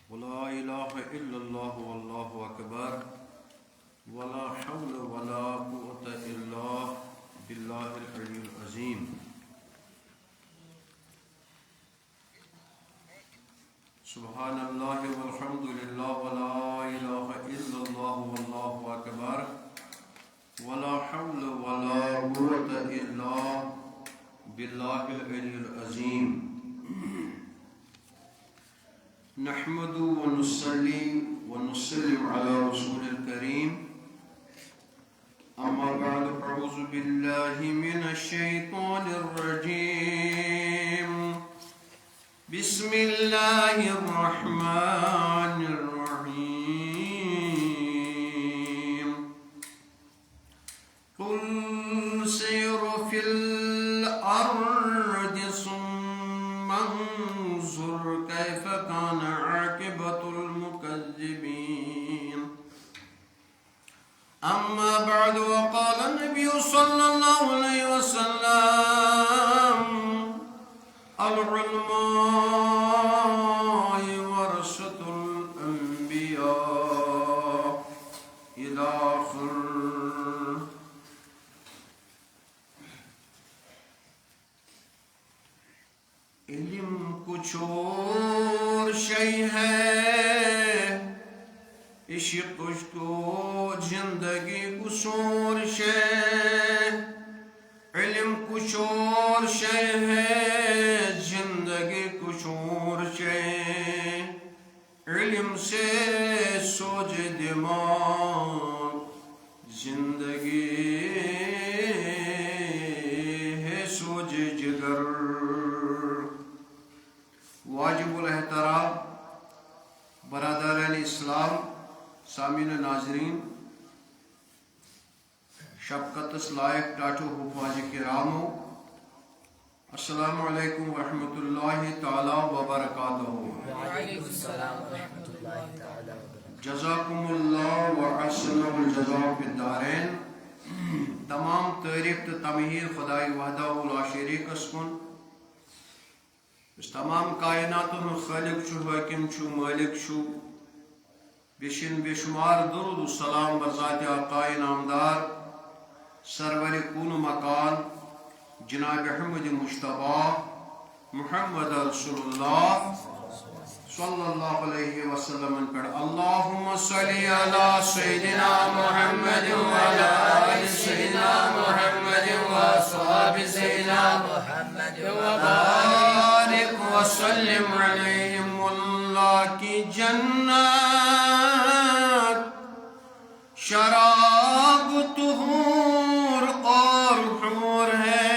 ولا إله إلا الله والله أكبر ولا حول ولا قوة إلا بالله العلي العظيم. سبحان الله والحمد لله ولا إله إلا الله والله أكبر ولا حول ولا قوة إلا بالله العلي العظيم. نحمد ونصلي ونسلم على رسول الكريم. أما بعد أعوذ بالله من الشيطان الرجيم. بسم الله الرحمن الرحيم. قل سيروا في الأرض ثم انظر كيف كان عاقبة المكذبين. أما بعد وقال النبي صلى الله عليه وسلم العلماء ورثة الأنبياء إلى آخر. علم کچھ اور شے ہے، عشق کچھ کو زندگی کچھ اور شے. علم کچھ اور شے ہے، زندگی کچھ اور شے. علم سے سوچ دماغ، زندگی ہے سوچ جگر. واجب الاحترام برادران اسلام، سامعین ناظرین، شفقتس لائق ٹاٹو حفاظ کرامو، السلام علیکم ورحمۃ اللہ تعالی وبرکاتہ. وعلیکم السلام ورحمۃ اللہ تعالی وبرکاتہ. جزاکم اللہ وحسن الجزاء فی الدارین. تمام تعریف تو تمہید خدائی وحدہ لا شریک کن. اس تمام کائنات خالق چھو، حاکم چھو، مالک چھو. بشن بے شمار درود و سلام برذات آقائے نامدار سرور کون مکان جناب احمد مجتبی محمد رسول اللہ صلی اللہ علیہ وسلم پر اللہم صلی علی سیدنا محمد وعلی آل سیدنا محمد واصحاب سیدنا محمد وبارک وسلم علیہم. اللہ کی جنت شراب طہور اور حور ہے.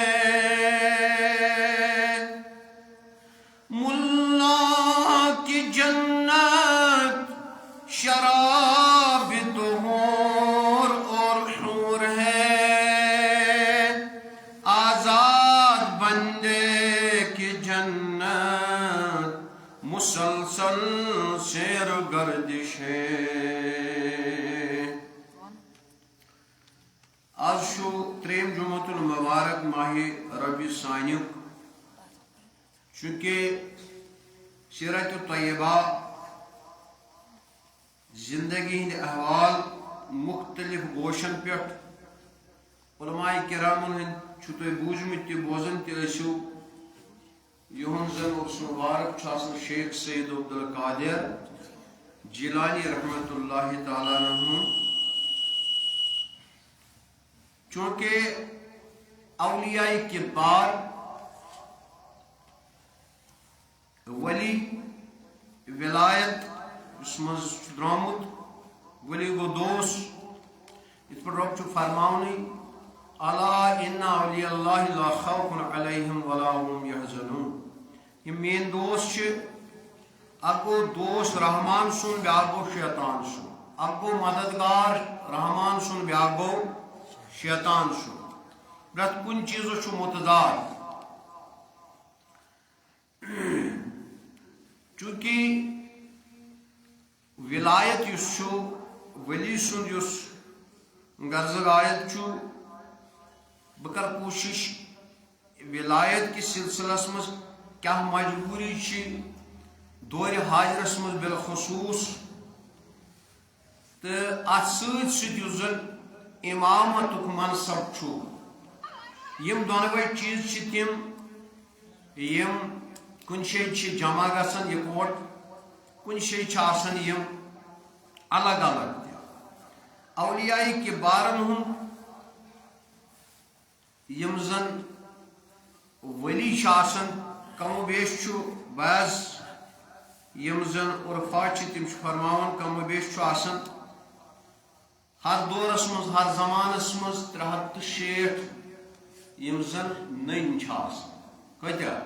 ملا کی جنت شراب طہور اور حور ہے. آزاد بندے کی جنت مسلسل سیر و گردش ہے. آج شو تریم جمعۃ المبارک ماہ ربیع ثانی. چونکہ سیرت طیبہ زندگی ہند احوال مختلف گوشن پہ علماء کرامن ہند تھی بوجمت تہ بوزن تیسو. یہن زن عرس مبارک شیخ سید عبدالقادر جیلانی رحمۃ اللہ تعالیٰ عنہ. چونکہ اولیاء کبار ولی ولایت اس مز درامت ولی گو دوس ات پر رب فرماؤنی الا ان اولیاء اللہ لا خوف علیہم ولا هم یحزنون. یہ مین دوست اک گو دوست رحمان سن بیاکھ گو شیطان سن. اک گو مددگار رحمان سن بیاکھ گو شیطان سن. پرت کن چیزو چھ متضاد. چونکہ ولایت یس ولی سن یس غرض آیت چھ بکر کوشش ولایت کس سلسلس مز کیا مجبوری چھ دور حاضرس مز بالخصوص تو ات سیت زن امامت منصب چھو یم دونوے چیز تم یم کن شے جمع گژھان یکوٹ کن شے یم الگ الگ اولیاء کبارن ہند یم زن ولی کم و بیش بعض یم زن عرفا تم فرماون کم و بیش ہر دورس مز ہر زمانس مز 360 یم زن نن کتیا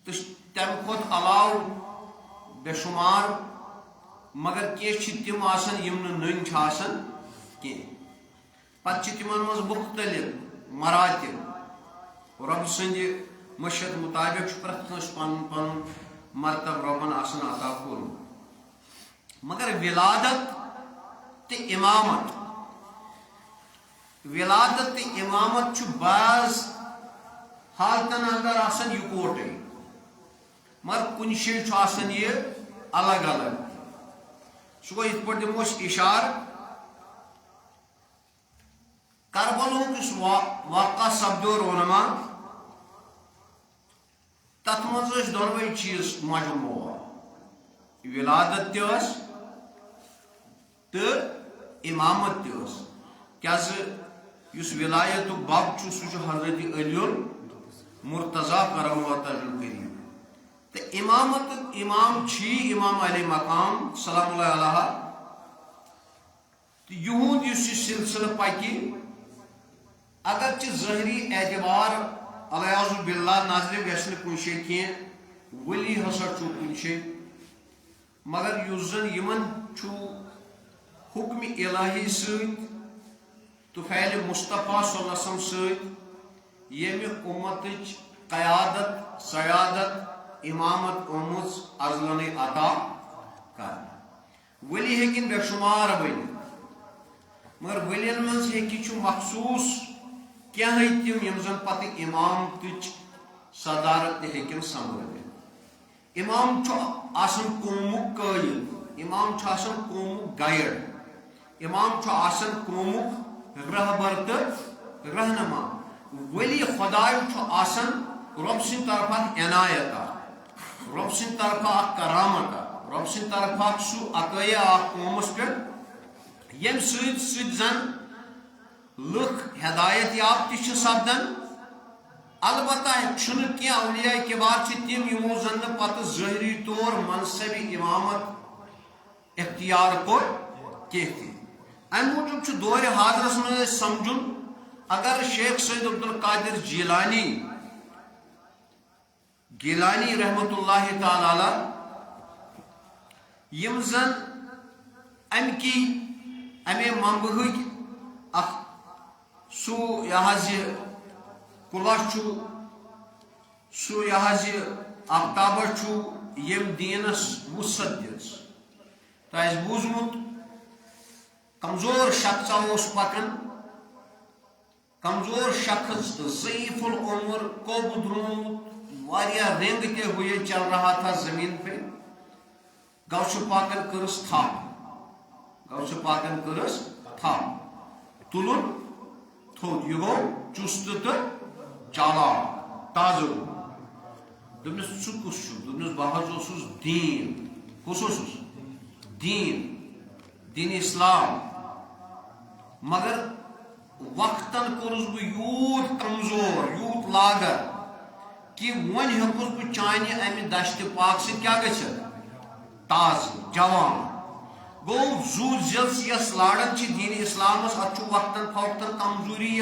تو تم کھت علاو بے شمار مگر کی تم یم نن کی پتہ تمن مز مختلف مراتب رب سند مشیت مطابق پرت کنس پن پن مرتب ربن عطا کورمت مگر ولادت تے امامت ولادت تے امامت بعض حالتن اندر یکوٹے مگر کن شے یہ الگ الگ سہ گو یہ دمو اشار کربلو کس واقعہ سپدو رونما تت مز دونوے چیز مجموع ولادت تو امامت کیاز اس ولایت بب سہ حضرت علی المرتضی کرم اللہ کریم تو امامت امام امام علی مقام سلام اللہ علیہ تو یہود اس سلسلہ پکی اگرچہ ظاہری اعتبار الیاذ باللہ نظر گھن کن شے کی ولی ہسا کن شے مگر اس زن یمن حکم الہی طفیل مصطفیٰ صلی اللہ علیہ وسلم ست یم امت قیادت سیادت امامت آمت ازلن عطا کر ولی ہیکن بے شمار بنت مگر ولین مز ہیکہ مخصوص کیا تم یم زن پتہ امام تچ صدارت ہیکن سنبھالت امام آسان قومک قائد امام آسان قومک گائیڈ امام قومک رہبر تو رہنما ولی خدائے آسان رب سند طرف عنایت رب سند طرف کرامت رب سند طرف سہ عطیہ قومس پہ یم سید زن لکھ ہدایت یاب سپدان البتہ کی اولیاء کبار تم یمو زن پتہ ظاہری طور منصب امامت اختیار کور کی ام موجود دور حاضرس من سمجھن اگر شیخ سید عبدالقادر گیلانی رحمت اللہ تعالی علیہ یم زن امے منبہک سو یہ کلا سو یہ آفتاب یم دینس وسعت دس تہ بوزمت کمزور شخصا پکان کمزور شخص ضعیف العمر کوب درمت رنگ تے ہوئے چل رہا تھا زمین پہ غوث پاکن کرس تھپ غوث پاکن کرس تھپ تلن تھوت یہ گو چست تو چالاک تازہ دس کس دس بہ دین کس دین اسلام مگر وقتاً کورس بہ یوت کمزور یوت لاگر کہ ون ہیکس بہ چانہ امہ دشت پاک ست کیا گھت تازہ جوان گو زو زل یس لارن دین اسلامس ات وقتاً فوقتاً کمزوری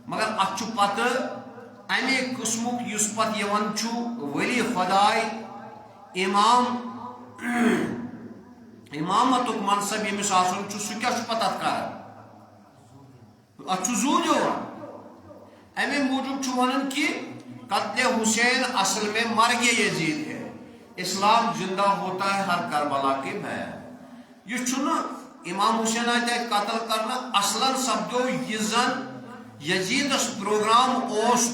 مگر ات پتہ امے قسمک اس پتہ ولی خدائے امامت منصب یمس آسن سہ کیا پتہ کر ات زو دان امے موجود ونان کہ قتل حسین اصل میں مرگ یزید ہے اسلام زندہ ہوتا ہے ہر کربلا کے بعد یہ امام حسین آئے قتل کرنا اصلا سپدو یہ زن یزیدس پروگرام اس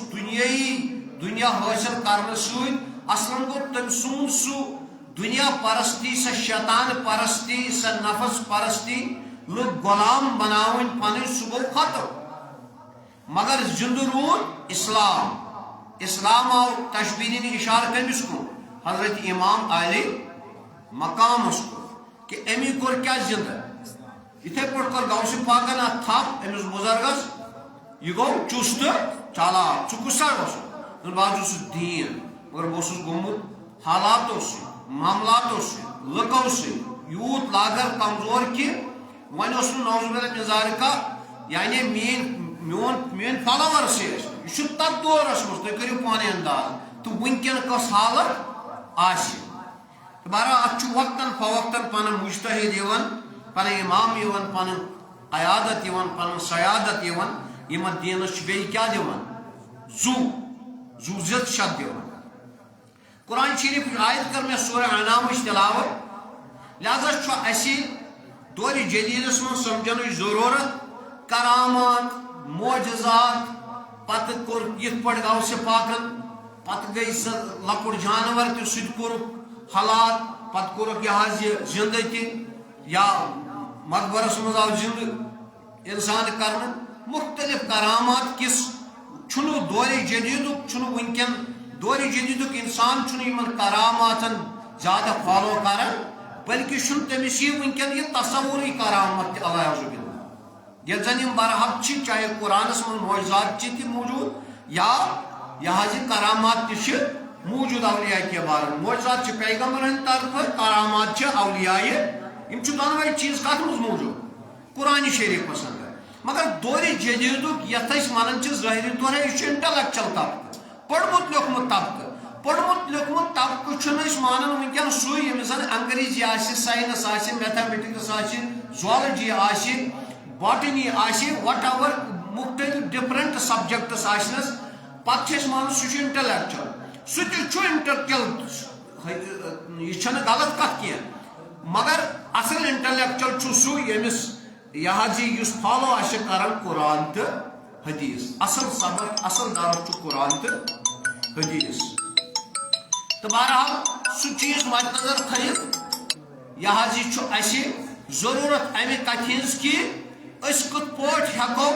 دنیا حاصل کرنے ست اصلاً گو تم سون سو دنیا پرستی سا شیطان پرستی سا نفس پرستی لوگ غلام بناون پن سہ گو ختم مگر زند رود اسلام اسلام آو تشبیری اشارہ کمس کو حضرت امام علی مقام اس کو کہ امی کور کیا زندہ اتھے پڑھ کر غوث پاکن ات تھپ امس بزرگس یہ گو چست چالاک ثہ کس سا گو بہت چھس دین مگر بہس گومت حالاتو سی معاملاتو سی لکو سی یوت لاگر کمزور کہ ون اس نوز باللہ من ذالکہ یعنی میون فالوور سے یہ تک دورس مز تھی کرو پانے انداز تو ونکن کس حالت آسی بہرحال ات وقتاً فوقتاً پن مجتہد پن امام پن قیادت پن سیادت یمن دینس بیٚیہِ کیا زو زد شد قرآن شریف آیت کر میں سورہ انعام تلاوت لہذا اسی دور جدیدس من سمجھن ضرورت کرامات معجزات پتہ کور یت پڑ غوث پاکن پتہ گئی لکڑ جانور تہ سہ کور حالات پتہ کورک یہ زندہ تہ یا مقبرس مز آو زندہ انسان کرنا مختلف کرامات کس چھنو دور جدیدک چھنو ونکن دور جدیدک انسان چھنو یمن کراماتن زیادہ فالو کران بلکہ چھن تمس یہ ونکن یہ تصوری کرامت تہ اللہ عز وجل یل زن برحق چاہے قرآنس من معجزات تہ موجود یا یہ کرامات تہ موجود اولیاء کے بارے معجزات پیغمبر ہند طرف کرامات اولیاء یم دونوے چیز کت مز موجود قرآن شریف پسند مگر دور جدیدک یت ونان ظاہری طور یہ انٹلیکچل طبقہ پڑھمت لیوکھمت طبقہ پڑھمت لیوکھمت طبقہ مانان ونکن سو یمس زن انگریزی science mathematics zoology botany whatever مختلف ڈفرنٹ سبجیکٹس آسنس پتہ مان سہ انٹلیکچل سہ انٹلیکچل یہ غلط کت کی مگر اصل انٹلیکچل سہ یمس یہ فالو آہ کران قرآن تو حدیث اصل سبق اصل درس قرآن تو حدیث تو بہرحال سہ چیز مد نظر تھوت یہ ضرورت امہ کتھ ہز کہ کت پٲٹھۍ ہیکو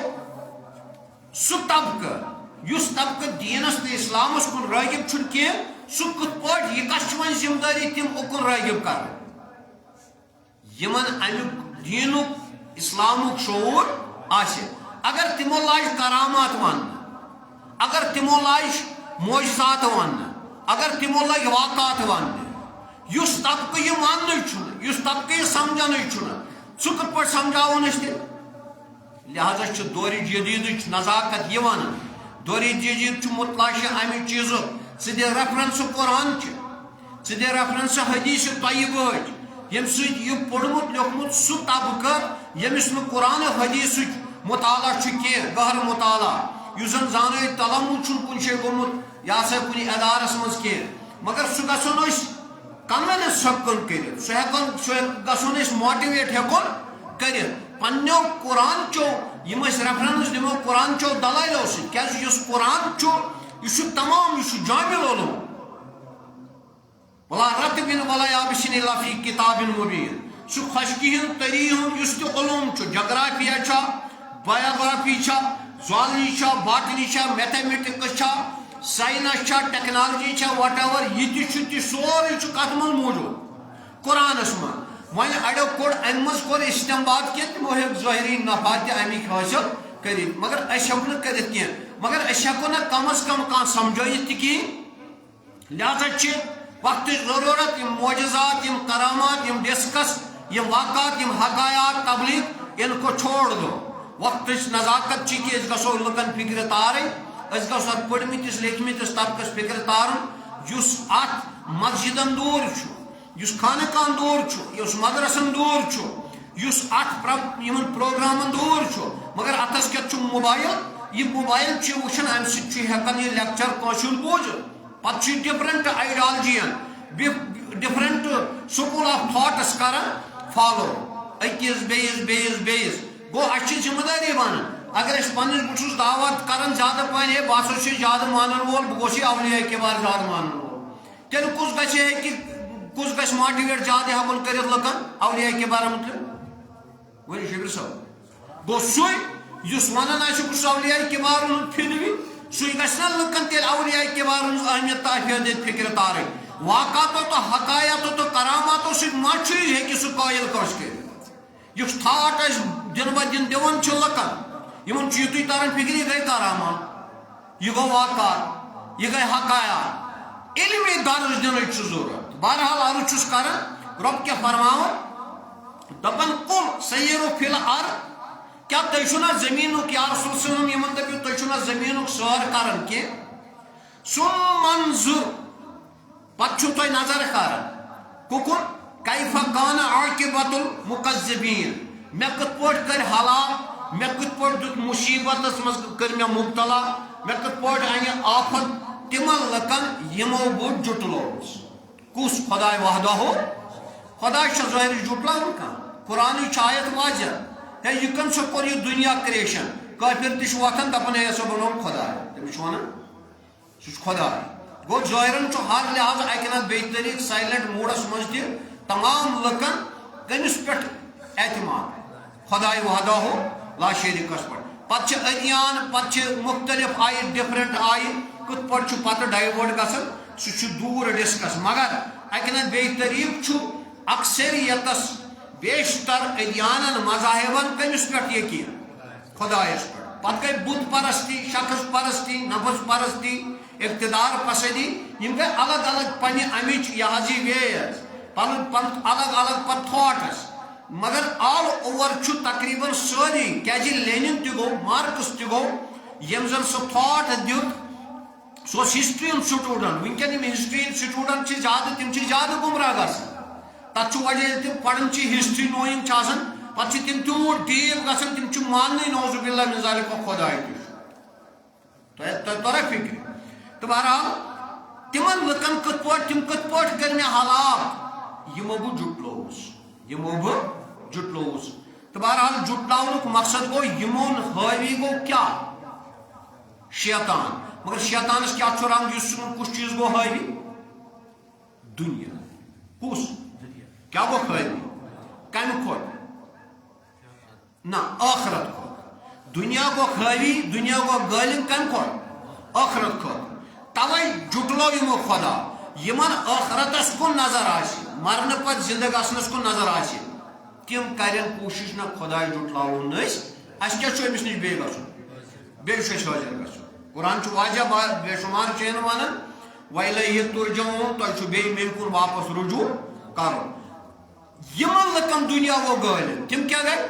سہ طبقہ اس طبقہ دینس تو اسلامس کن راغب چھن کی سہ کت پٲٹھۍ یہ کس ون ذمہ داری تم اکن راغب کر یمن امیک دینک اسلامک شعور آسہ اگر تمو لاج کرامات ون اگر تمو لاج معجزات ون اگر تمو لگ واقعات ون اس طبقہ یہ ون اس طبقہ یہ سمجھان سہ کت پٲٹھۍ سمجھاون لہذا دور جدید نزاکت یہ ون دور جدید متلاشہ امہ چیز ثہ دے ریفرنس قرآن ثہ دے ریفرنس حدیث طیبہ یم سۭتۍ یہ پوٚرمُت لیوکھمُت سہ طبقہ یمس نہٕ قرآن حدیثک مطالعہ کی گہر مطالعہ اس زن زانائی تلمُد کن جائے گوٚمُت یہ ہسا کن ادارس مز کی مگر سہ گژھُن کنوینس ہیکن کٔرِتھ سہ گژھُن ماٹویٹ ہیکن کٔرِتھ پننیو قرآن چو یم ریفرنس دمو قرآن چو دلائلو سۭتۍ کیازِ یُس قرآن یہ تمام یہ جامع العلوم ولا رتب ولا یابس الا فی کتاب مبین سہ خشکی ہند تری ہند اس تہ علوم جغرافیہ biography zoology botany mathematics science technology whatever یہ تہ سورے کت من موجود قرآنس من ون اڑو کوڑ ام مز کور استعمال کی تمو ہیک ظاہری نفع تہ امیک حاصل کرت مگر اس ہیکو نہ کرت کی مگر اس ہیکو نہ کم از کم کان سمجھائت تہ کی لہذا وقت ضرورت یم معجزات یم کرامات یم ڈسکس یم واقعات یم حقایات تبلیغ ان کو چھوڑ دو وقت نزاکت کہ اس گھو لکن فکر تارن اس گھو ات پڑمتس لیکھمتس طبقس فکر تارن اس ات مسجدن دور اس خانقاہن دور اس مدرسن دور اس ات یمن پروگرامن دور مگر اتس کت موبائل یہ موبائل وچھان ام سۭتۍ ہیکان یہ لیکچر کٲشُر بوٗزِتھ پتہ ڈفرنٹ آئیڈیالجین ڈفرنٹ سکول آف تھاٹس کران فالو اکس بیس گو اس ذمہ داری بنان اگر اس پنس بہت دعوت کران زیادہ پہن ہے بہت زیادہ مانن وول بہ گوس اولیاء کبار زیادہ مانن وول تیل کس گھس ماٹیویٹ زیادہ حمل کرت لکن اولیاء کبار مطلب ورنی شبیر صاحب گو سوئی اس ونان بس اولیاء کبار فنوی سی گھنا لکن تیل اولیاء کبار اہمیت تو افیدیت فکر تارے واقعاتو تو حقایاتو تو کراماتو سی مچھے ہیکہ سہ قائل کس کر اس تھاٹ اس دن بہ دن دون لکن یمن یوتھے تران فکر یہ گئی کرامات یہ گو واقعات یہ گئی حقایات علمی درج دن ضرورت بہرحال عرض چھس کران رب کیا فرماون دپن قل سیرو فی الارض کیا تھی چھنا زمینک یا رسول صلی اللہ علیہ وسلم یمن دپیو تھی چھنا زمینک سیر کران کی ثم انظر پتہ چھو تھی نظر کران ککن کیف کان عاقبۃ المکذبین میں کت پٲٹھۍ کر ہلاک میں کت پٲٹھۍ دیت مصیبتس مز کر میں مبتلا میں کت پٲٹھۍ انہِ آفت تمن لکن یمو بہٕ جُٹلووُس کس خدائے وحدہ ہو خدائے ظاہر جُٹلاون کان قرآن آیت واضح ہے یہ کم سا کور یہ دنیا کریشن کافر تہ وتھان دپان ہے سا بنو خدائے تمس ونان سہ خدائے گو ظاہرن ہر لحاظ اکہ نت بیٚیہِ طریقہ سائلنٹ موڈس مز تہ تمام لکن کمس پہ اعتماد خدائے وحدہ ہو لا شریکس پہ پتہ ادیان پتہ مختلف آئی ڈفرنٹ آئی کت پہ پتہ ڈائیورٹ گژھان سہ دور ڈسکس مگر اکہ نت بیٚیہِ طریقہ اکثریتس بیشتر ادیانن مذاہبن کمس پہ یقین خدائس پہ گئی بت پرستی شخص پرستی نفس پرستی اقتدار پسندی یم گئی الگ الگ پنہ امچ یہ ویز الگ الگ پہ تھاٹس مگر آل اوور تقریباً ساری کیازِ لینن تہ گو مارکس تہ گو یم زن سہ تھاٹ دیت سہ ہسٹری ہند سٹوڈنٹ ونکین ہسٹری ہند سٹوڈنٹ زیادہ تم زیادہ گمراہ گژھان تک وجہ تم پڑھان ہسٹری نوئنگ پتہ تم تیوت ڈیپ گژھان تم ماننے نوز باللہ من ذالک خدائے تہ ترا فکر تو بہرحال تمن لکن کت پہ کر مے ہلاک یمو بہ جٹلووس تو بہرحال جٹلاونک مقصد گو یمون حاوی گو کیا شیطان مگر شیطانس کیا رنگ کس چیز گو حاوی دنیا کس کیا گو حاوی کم کھوت نا آخرت کھوت دنیا گو حاوی دنیا گو غالب کم کھوت آخرت کھوت توے جٹلو یمو خدا یمن آخرتس کن نظر آسی مرنے پتہ زندہ گھنس کن نظر آسی تم کرن کوشش نہ خدائے جٹلاون اس کیا امس نش بیٚیہِ گژھُن بیٚیہِ چھُ اَسہِ حٲضِر گژھُن قرآن واضح بے شمار چین ونان وَإِلَيْهِ تُرْجَعُونَ تۄہہِ چھُ بیٚیہِ مےٚ کُن واپس رجوع کرُن یمن لُکن دنیا گوٚو غٲلب تم کیا گٔے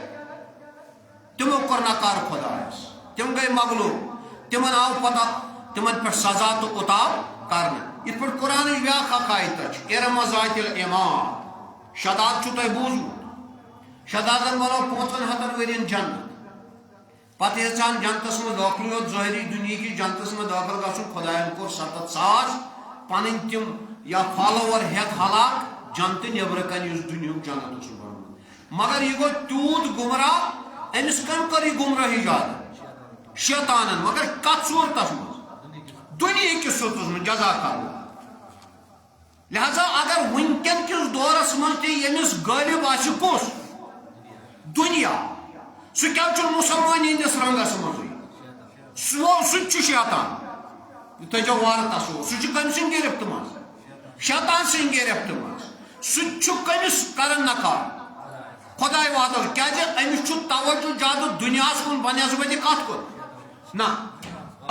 تمو کوٚر نکار خدایس تم گٔے مغلوب تمن آو پتہ تمن پہ سزا تو عتاب کرنا یتھ پہ قرآن بیاکھ اکھ آیت ارم ذات العماد شداد چھو تۄہہِ بوٗزمُت شدادن بنو 500 ورین جنت پتہ یژھان جنتس میں داخل یوت ظاہری دنیا کی جنتس میں داخل گھن خدائن کور 7,000 پن تم یا فالوور ہیت ہلاک جنت نبر کن اس دنیا جنت بنوت مگر یہ گو تیوت گمراہ امس کم کر یہ گمراہی زیادہ شیطانن مگر کت صورتس مز دنیا کس صورتس مز جزاک اللہ لہذا اگر ونکن کس دورس مز تہ یمس غالب آسہ کس دنیا سہ کیا مسلمان ہندس رنگس مز سہ شیطان تھو وار تصور سہ کم سن گرفت مز شیطان سن گرفت مز سہ کمس کران نکار خدائے وعدہ کیازِ امس توجہ زیادہ دنیاس کن بنسبت کت کن نا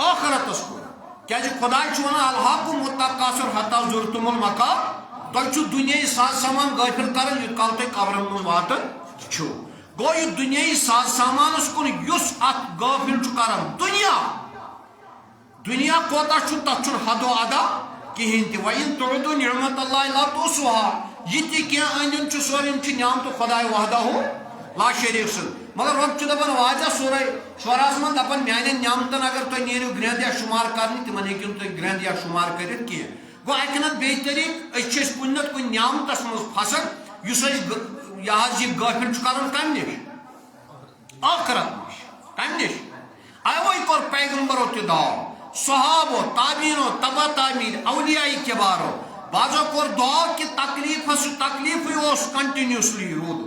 آخرتس کن کیازِ خدائے ونان الحاق متقاصر حتی زرتم المقام تۄہہِ چھُ دُنیاہی ساز سامان غٲفِل کران یوٚت کال تُہۍ قبرن منٛز واتان چھِو گوٚو یہِ دُنیاہی ساز سامانس کُن یُس اتھ غٲفِل چھُ کران دُنیا کوتاہ چھُ تتھ چھُنہٕ حدو ادا کِہیٖنۍ تہِ وَإِن تُعُدُّوا نِعمَتَ اللہِ لَا تُحْصُوهَا یہِ تہِ کینٛہہ أنٛدۍ أنٛدۍ چھُ سورُے یِم چھِ نعمتہٕ خۄداے وحدہ لا شریٖک سُنٛد مگر رۄب چھُ دپان واضح سورے شوراہس منٛز دپان میانٮ۪ن نعمتن اگر تُہۍ نیٖرِو گرٛینٛد یا شُمار کرنہِ تِمن ہیٚکِو نہٕ تُہۍ گرٛینٛد یا شُمار کٔرِتھ کینٛہہ گوٚو اکہِ نتہٕ بیٚیہِ طریٖقہٕ أسۍ چھِ کُنہِ نتہٕ کُنہِ نعمتس منٛز پھسان یُس أسۍ یہِ حظ یہِ غٲفِل چھُ کران کمہِ نِش آخرت نش کمہِ نش اوے کوٚر پیغمبرو تہِ داو صحابو تابعیٖنو تبع تابعیٖن اولیاء کبارو بازو کور دعا کہ تکلیف اس کنٹینیوسلی رود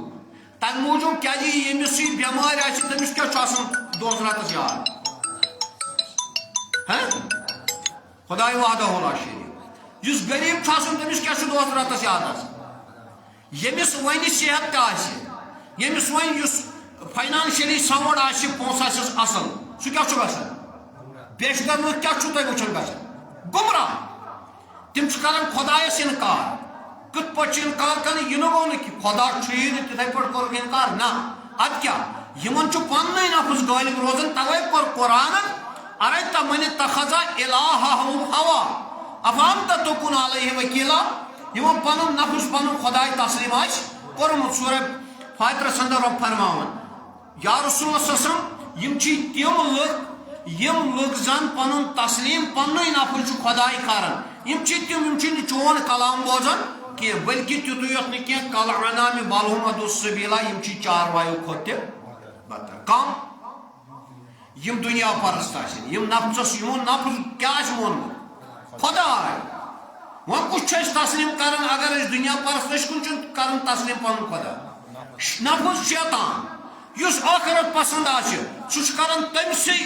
تم موجود کیا جی یمس یہ بیمار آس تمس کیا دس راتس یاد خدا وحدہ لا شریف اس غریب تمس کیا دس راتس یاد یمس ون صحت یمس ون فائنانشلی ساؤنڈ آس پونس آسس اصل سہ کیا گژھان بیشتر لوگ کیا تھی وچان گژھان گمراہ تم کران خدایس انکار کت پہ انکار کرنے یہ گو کہ خدا چھ تتھے پہ کور انکار نا اد کیا یمن پن نفس غالب روزان توے کور قرآن ارے من اتخذ الہہ ہوا افانت تکون علیہ وکیلا یمن پن نفس پن خدائے تسلیم آس کورمت سورہ فاتر اندر رب فرماون یا رسول اللہ صلی اللہ علیہ وسلم یم لوگ زن پن تسلیم پن نفر خدائے کران تم چون کلام بوزان کی بلکہ تیت یوت نا کی کلانام بالحمد السبیلا چاروایو کھت بدتر کم یم دنیا پرست یم نفسس نفس کیا مونمت خدا وہ کچھ تسلیم کران اگر دنیا پرست کن کران تسلیم پن خدا نفس شیطان اس آخرت پسند سہ کران تمسی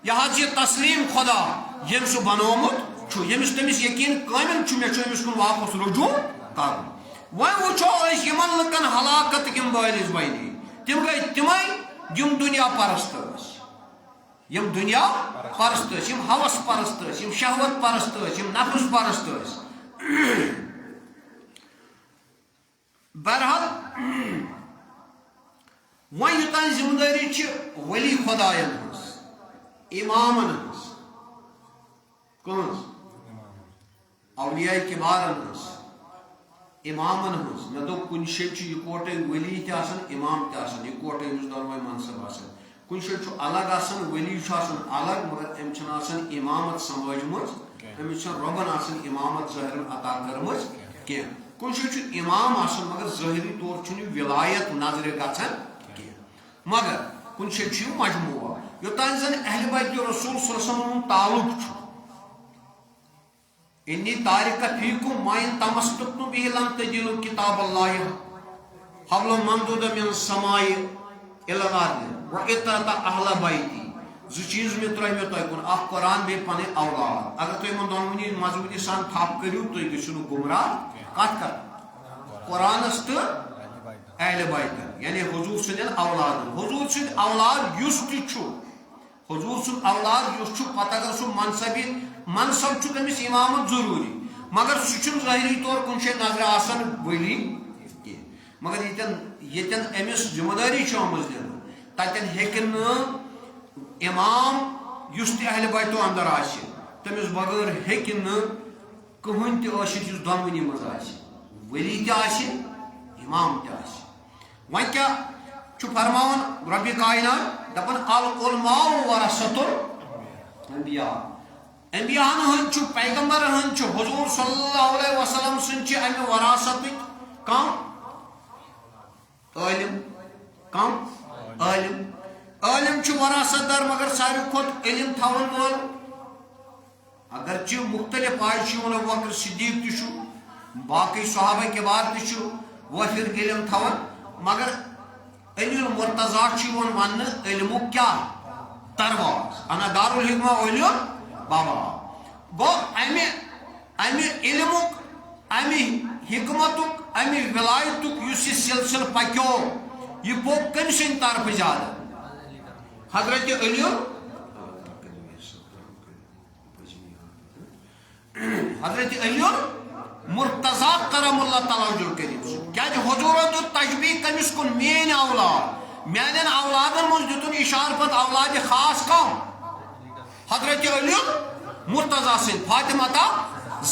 یہ تسلیم خدا یم سہ بنومت یمس تمس یقین کامل مس کن واپس رجوع کر وچو یمن لکن ہلاکت کم بٲلِس بنی تم گئی تمے یم دنیا پرست یم دنیا پرست یم ہوس پرست یم شہوت پرست یم نفس پرست بہرحال وۄنۍ یوٚتانۍ ذمہ دٲری چھِ ولی خدایَن ہٕنٛز امامن ہٕنٛز کٕہٕنٛز اولیاء کبارن ہٕنٛز امامن ہٕنٛز مےٚ دوٚپ کُنہِ جایہِ چھُ یِکوٹے ولی تہِ آسان امام تہِ آسان یِکوٹے أمِس دۄنوَے منصب آسان کُنہِ جایہِ چھُ الگ آسان ولی چھُ آسان الگ مگر أمۍ چھنہٕ آسان امامت سمجھمٕژ أمِس چھنہٕ رۄبن آسان امامت ظٲہرن عطا کٔرمٕژ کینٛہہ کُنہِ جایہِ چھُ امام آسان مگر ظٲہری طور چھُنہٕ یہِ ولایت نظرِ گژھان کینٛہہ مگر کُنہِ جایہِ چھُ یہِ مجموعہ یوٚتانۍ زن اہلِ بیتِ رسول صلی اللہ علیہ وسلم تعلق چھُ انی تارک فیکم ما ان تمسکتم به لن تجدوا کتاب اللہ حبل ممدود من السماء الى الارض واطرت اہل بیتی زٕ چیز میں ترٛٲے مےٚ تۄہہِ کُن اکھ قرآن بیٚیہِ پنٕنۍ اولاد اگر تُہۍ یِمن دۄنوٕنی مضبوٗطی سان تھپ کٔرِو تُہۍ گٔژھِو نہٕ گمراہ کتھ کتھ قرآنس تہٕ اہلِ بیتن یعنی حضور سٕنٛدٮ۪ن اولادن حضور سٕنٛدۍ اولاد یُس تہِ چھُ حضور سُنٛد اولاد یُس چھُ پتہٕ اگر سُہ منصب چھُ تٔمِس امامت ضروٗری مگر سُہ چھُنہٕ ظٲہری طور کُنہِ جایہِ نظرِ آسان ولی کینٛہہ مگر ییٚتٮ۪ن أمِس ذمہٕ دٲری چھِ آمٕژ دِنہٕ تتٮ۪ن ہیٚکہِ نہٕ امام یُس تہِ اہلِ بیتو اندر آسہِ تٔمِس بغٲر ہیٚکہِ نہٕ کٕہٕنۍ تہِ ٲسِتھ یُس دۄنوٕنی منٛز آسہِ ولی تہِ آسہِ امام تہِ آسہِ وۄنۍ کیٛاہ چھُ فرماوان رۄبِ کائنات دپان العلماء ورثۃ الانبیاء انبیاءن ہند چھُ پیغمبرن ہند چھُ حضور صلی اللہ علیہ وسلم سٕنٛدۍ چھِ امہِ وراثتٕکۍ کم عٲلِم چھُ وراثت دار مگر ساروی کھۄتہٕ علم تھاون وول اگرچہِ مختلف آیہِ چھُ یِوان ابوبکر صدیق تہِ چھُ باقٕے صحابہ کبار تہِ چھُ وٲفر علم تھاون مگر علی المرتضیٰ چھُ یِوان وننہٕ علمُک کیٛاہ درواز انا دارالحکمہ اولی بابا گو امہِ علمُک امہِ حکمتُک امہِ ولایتُک یُس یہِ سلسلہٕ پکیو یہِ پوٚک کٔمۍ سٕنٛدِ طرفہٕ زیادٕ حضرت علی مرتضیٰ کرم اللہ تعالیٰ وجل کریم کیٛازِ حضوٗرو دیُت تشبیہ کٔمِس کُن میٲنۍ اولاد میانٮ۪ن اولادن منٛز دِتُن اِشارٕ پتہٕ اولادِ خاص کم حضرت علی مرتضیٰ سٕنٛدۍ فاطمہ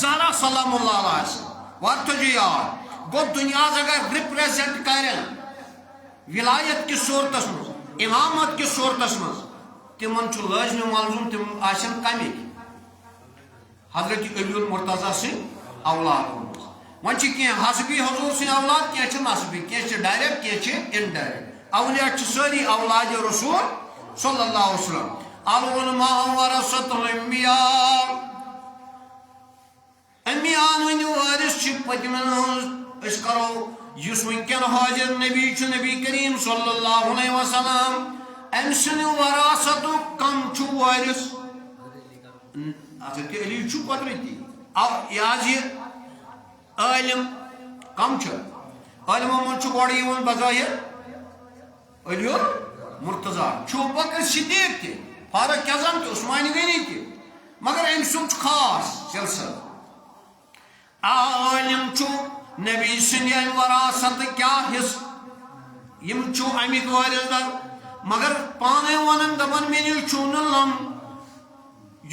زہرا سلام اللہ علیہ وارتھجو یاد گوٚو دُنیاہس اگر رِپریزنٹ کرن ولایت کِس صوٗرتس منٛز امامت کِس صوٗرتس منٛز تِمن چھُ لٲزمہِ ملزوٗم تِم آسن کمِکۍ حضرت علی المرتضیٰ سٕنٛدۍ اولادو منٛز وۄنۍ چھِ کینٛہہ حسبی حضور سٕنٛدۍ اولاد کینٛہہ چھِ نسبی کینٛہہ چھِ ڈایریکٹ کینٛہہ چھِ انڈایریکٹ اولیاء چھِ سٲری اولادِ رسول صلی اللہ علیہ وسلم العلماء ورثۃ الانبیاء امی آنوین وارث چھ پتمن اس کرو یس ونکن حاضر نبی چھ نبی کریم صلی اللہ علیہ وسلم ام سن وراثت کم چھ وارث حضرت علی چھ قدرتی یہ عالم کم چھ عالم من چھ گوڑ یون بظاہر علی مرتضی چھ بکر صدیق تہ فاروق اعظم تہ عثمان غنی تہ مگر ام سن چھ خاص سلسلہ عالم چھ نبی سن وراثت کیا حص یم چھ امیک وارث در مگر پانے ونن دپن مے چھ لم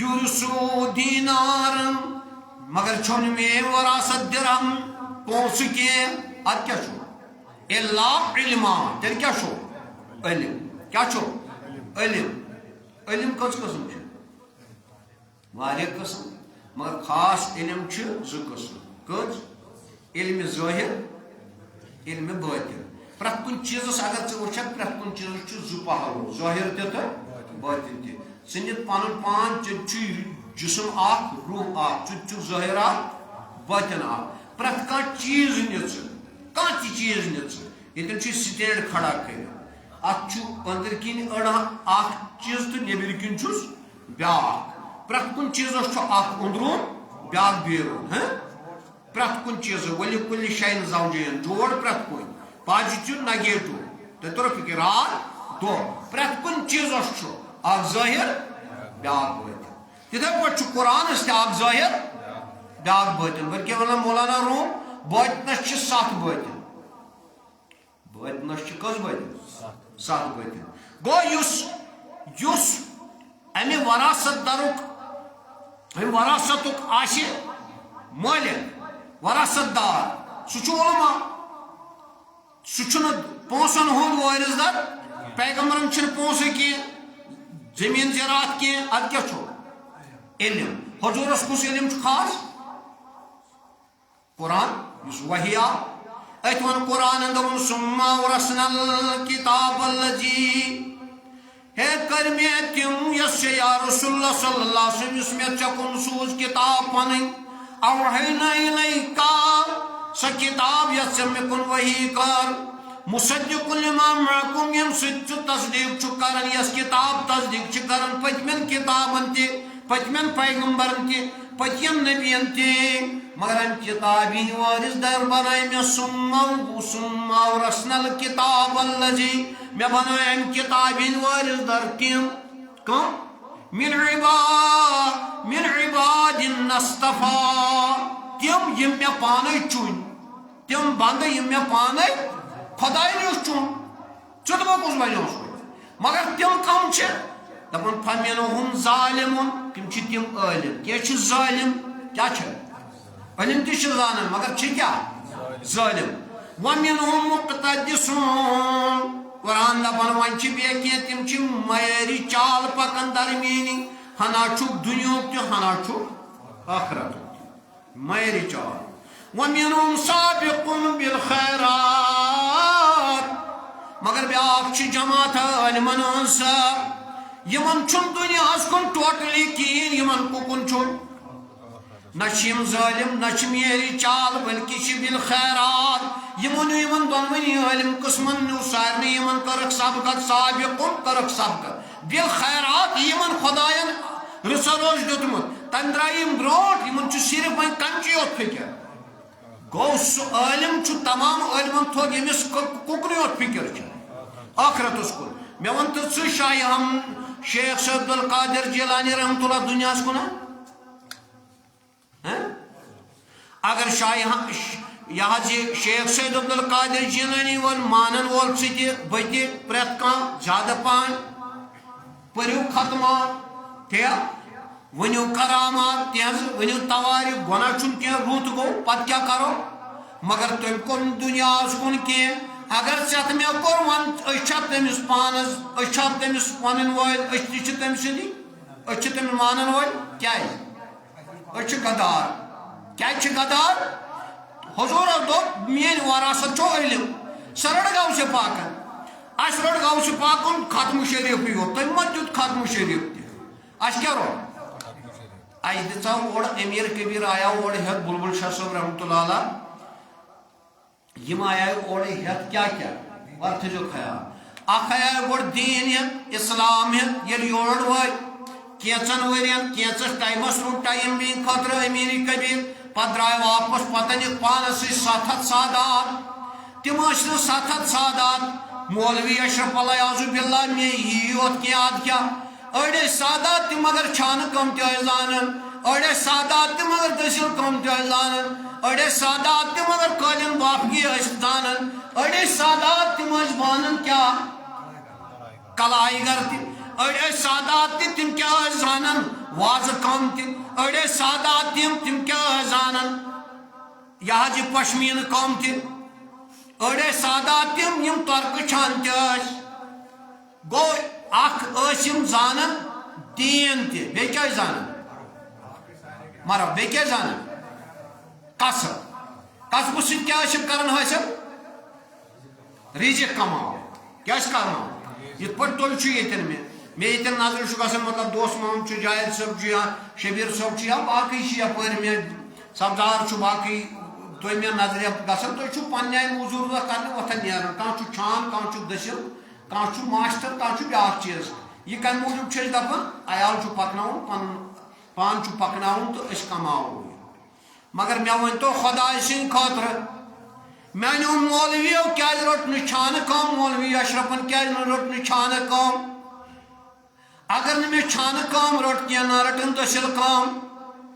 یورسو دینارن مگر چھن میں وراثت درہم پونس کی ات کیا چھو الا علما تیل کیا چھو علم کیا چھو علم علم کس قسم چھو واریہ قسم مگر خاص علم چھو زو قسم کس علم ظاہر علم باطن پرت کن چیزس اگر ژٕ وٕچھکھ پرت کن چیزس چھُ زٕ پہلو ظاہر تہِ تہٕ باطن تہِ ژٕ نِتھ پنُن پان ژےٚ چھُے جسم اخ روح اخ ژٕ چھُکھ ظٲہر اخ باطن اخ پرت کانٛہہ چیٖز نہِ ژٕ کانٛہہ تہِ چیٖز نہِ ژٕ ییٚتٮ۪ن چھُے سٹینڈ کھڑا کٔرِتھ اتھ چھُ أنٛدٕرۍ کِنۍ أڑ اکھ چیٖز تہٕ نیٚبٕرۍ کِنۍ چھُس بیٛاکھ پرٛٮ۪تھ کُنہِ چیٖزس چھُ اکھ أنٛدروٗن بیٛاکھ بیروٗن پرٛٮ۪تھ کُنہِ چیٖزٕ ؤلہِ کُلہِ شاین زوجین جوڑ پرٛٮ۪تھ کُنہِ پازِٹِو نگیٹِو تۄہہِ توٚرُو فِکر رات دۄہ پرٛٮ۪تھ کُنہِ چیٖزس چھُ اکھ ظٲہر بیٛاکھ باطن تِتھے پٲٹھۍ چھُ قرآنس تہِ اکھ ظٲہر بیٛاکھ باطن بلکہِ ونان مولانا روم باطنس چھِ 7 باطن باطنس چھِ کٔژ باطن 7 باطن گوٚو یُس امہِ وراثت درُک امہِ وراثتُک آسہِ مٲلِک وراثت دار سُہ چھُ علما سُہ چھُنہٕ پونٛسن ہُنٛد وٲرِث در پیغمبرن چھِنہٕ پونٛسہٕ کینٛہہ زٔمیٖن زِراعت کینٛہہ ادٕ کیٛاہ چھُ علم حضوٗرس کُس علم چھُ خاص قرآن یُس وحی آو أتھۍ ووٚن قرآنن دوٚپُن سُمَّ أَوْرَثْنَا الْكِتَابَ الَّذِي ہے کر مےٚ تِم یۄس ژےٚ یا رسول اللہ صلی اللہ علیہ وسلم یُس مےٚ ژےٚ کُن سوٗز کِتاب پنٕنۍ اوحینا الیکا سۄ کِتاب یۄس ژےٚ مےٚ کُن وحی کر مُصدِقُ لِمَا مَعَکُم ییٚمہِ سۭتۍ ژٕ تصدیٖق چھُکھ کران یۄس کِتاب تصدیٖق چھِ کران پٔتمٮ۪ن کِتابن تہِ پٔتمٮ۪ن پیغمبرن تہِ پٔتِم نبیَن تہِ مگر امہِ کِتابہِ ہِنٛدۍ وٲرِث در بنایہِ مےٚ سُمَّ أَوْرَثْنَا الْکِتَابَ الَّذِی مےٚ بنٲے امہِ کِتابہِ ہِنٛدۍ وٲرِث در کم من عبادنا اصطفیٰ تِم یِم مےٚ پانے چُنۍ تِم بندٕ یِم مےٚ پانے خۄداین یُس چُن ژٕ دوٚپُکھ کُس بنیوس مگر تِم کم چھِ دپان فَمِنْهُمْ ظالِمُن تِم چھِ تِم عٲلِم کینٛہہ چھِ ظٲلِم کیٛاہ چھِ علم تہِ چھِ زانان مگر چھِ کیٛاہ ظٲلِم وَمِنْهُمْ مُقْتَدِسُن قرآن دپان وۄنۍ چھِ بیٚیہِ کینٛہہ تِم چھِ معیٲری چال پکان درمیٲنی ہنا چھُکھ دُنیہُک تہِ ہنا چھُکھ ٲخرتُک تہِ معیٲری چال وَمِنْهُمْ سابقٌ بالخیرات مگر بیٛاکھ چھِ جماعت عٲلمن ہٕنٛز یِمن چھُنہٕ دُنیاہس کُن ٹوٹلی کِہیٖنۍ یِمن کُکُن چھُ نہ چھِ یِم ظٲلِم نہ چھِ معیٲری چال بلکہِ چھِ بالخیرات یِمو نیوٗ یِمن دۄنوٕنی عٲلِم قٕسمن نیوٗ سارنٕے یِمن کٔرٕکھ سبقت سابقُن کٔرٕکھ سبقت بالخیرات یِمن خۄداین رِسل اوس دیُتمُت تَمہِ درٛاے یِم برونٛٹھ یِمن چھُ صرف وۄنۍ کَنچی یوت فِکر گوٚو سُہ عٲلِم چھُ تمام عٲلمن تھوٚد ییٚمِس کُکنُے یوت فِکر چھِ ٲخرتس کُن مےٚ ووٚن تہٕ ژٕ شاہِ ہم شیخ صٲب عبدالقادر جیلانی رحمتہ اللہ دُنیاہس کُن اگر شاہِ یہ حظ یہ شیخ سید عبدالقادر جیلانی وول مانن وول سُہ تہِ بہٕ تہِ پرٛٮ۪تھ کانٛہہ زیادٕ پہن پٔرِو ختمات ٹھیٖک ؤنِو کرامات تہِ حظ ؤنِو توارِ گۄناہ چھُنہٕ کینٛہہ رُت گوٚو پتہٕ کیٛاہ کرو مگر تٔمۍ کوٚر نہٕ دُنیاہس کُن کینٛہہ اگر ژےٚ مےٚ کوٚر وۄنۍ أسۍ چھا تٔمِس پانس أسۍ چھا تٔمِس وَنٕنۍ وٲلۍ أسۍ تہِ چھِ تٔمۍ سٕنٛدی أسۍ چھِ تٔمِس مانن وٲلۍ کیٛازِ أسۍ چھِ غدار کیٛازِ چھِ غدار حضوٗرو دوٚپ میٲنۍ وراثت چھُ علم سۄ رٔٹ غوثِ پاکن اَسہِ روٚٹ غوثِ پاکُن ختمہٕ شریٖفٕے یوت تٔمۍ ما دیُت ختمہٕ شریٖف تہِ اَسہِ کیٛاہ روٚٹ دِژا اور امیر کبیر آیا اور ہیت بلبل شاہ صاحب رحمۃ اللہ علیہ یم آیا اور ہیت کیا اور تھو خیال اخ آیا گوڑ دین ہیت اسلام ہیت یل یور وٲتۍ کینٛژن ؤرین کینٛژس ٹایمس روٗد ٹایم دِنہٕ خٲطرٕ امیٖر کبیٖر پتہٕ درٛاے واپس پتہٕ أنِکھ پانس سۭتۍ 700 سادات تِم ٲسۍ نہٕ 700 سادات مولوی اشرف علیہ باللہ مےٚ یی یوت کینٛہہ ادٕ کیٛاہ أڑۍ ٲسۍ سادات تہِ مگر چھانہٕ کٲم تہِ ٲسۍ زانان أڑۍ ٲسۍ سادات تہِ مگر دٔسِل کٲم تہِ ٲسۍ زانان أڑۍ ٲسۍ سادات تہِ مگر قٲلیٖن بافگی ٲسۍ زانان أڑۍ ٲسۍ سادات تِم ٲسۍ بانان کیٛاہ کلائی گر تہِ أڑۍ ٲسۍ سادات تہِ تِم کیٛاہ ٲسۍ زانان وازٕ کٲم تہِ أڑۍ ٲسۍ سادات تِم کیٛاہ ٲسۍ زانان یہِ حظ یہِ پشمیٖنہٕ کٲم تہِ أڑۍ ٲسۍ سادات تِم یِم تۄرکہٕ چھان تہِ ٲسۍ گوٚو اکھ ٲسۍ یِم زانان دیٖن تہِ بیٚیہِ کیٛاہ ٲسۍ زانان مرحبا بیٚیہِ کیٛاہ ٲسۍ زانان قصبہٕ سۭتۍ کیٛاہ ٲسۍ یِم کران حٲصِل رِزق کماو کیٛاہ ٲسۍ کماوان یِتھ پٲٹھۍ تُہۍ چھُ ییٚتٮ۪ن مےٚ ییٚتٮ۪ن نظرِ چھُ گژھان مطلب دوست محمد چھُ جاوید صٲب چھُ یا شبیٖر صٲب چھُ یا باقٕے چھِ یپٲرۍ مےٚ سبزار چھُ باقٕے تُہۍ مےٚ نظرِ گژھان تُہۍ چھُو پننہِ آیہِ موٚزوٗرۍ دۄہ کرنہِ وۄتھان نیران کانٛہہ چھُ چھان کانٛہہ چھُ دٔسِل کانٛہہ چھُ ماشٹر کانٛہہ چھُ بیٛاکھ چیٖز یہِ کمہِ موٗجوٗب چھِ أسۍ دپان عیال چھُ پکناوُن پنُن پان چھُ پکناوُن تہٕ أسۍ کماوو مگر مےٚ ؤنۍتو خۄداے سٕنٛدِ خٲطرٕ میٛانیو مولوِیو کیٛازِ رٔٹ نہٕ چھانہٕ کٲم مولوی اشرفن کیٛازِ نہٕ رٔٹ نہٕ چھانہٕ کٲم اگر نہٕ مےٚ چھانہٕ کٲم رٔٹ کینٛہہ نہ رٔٹٕم دٔسِل کٲم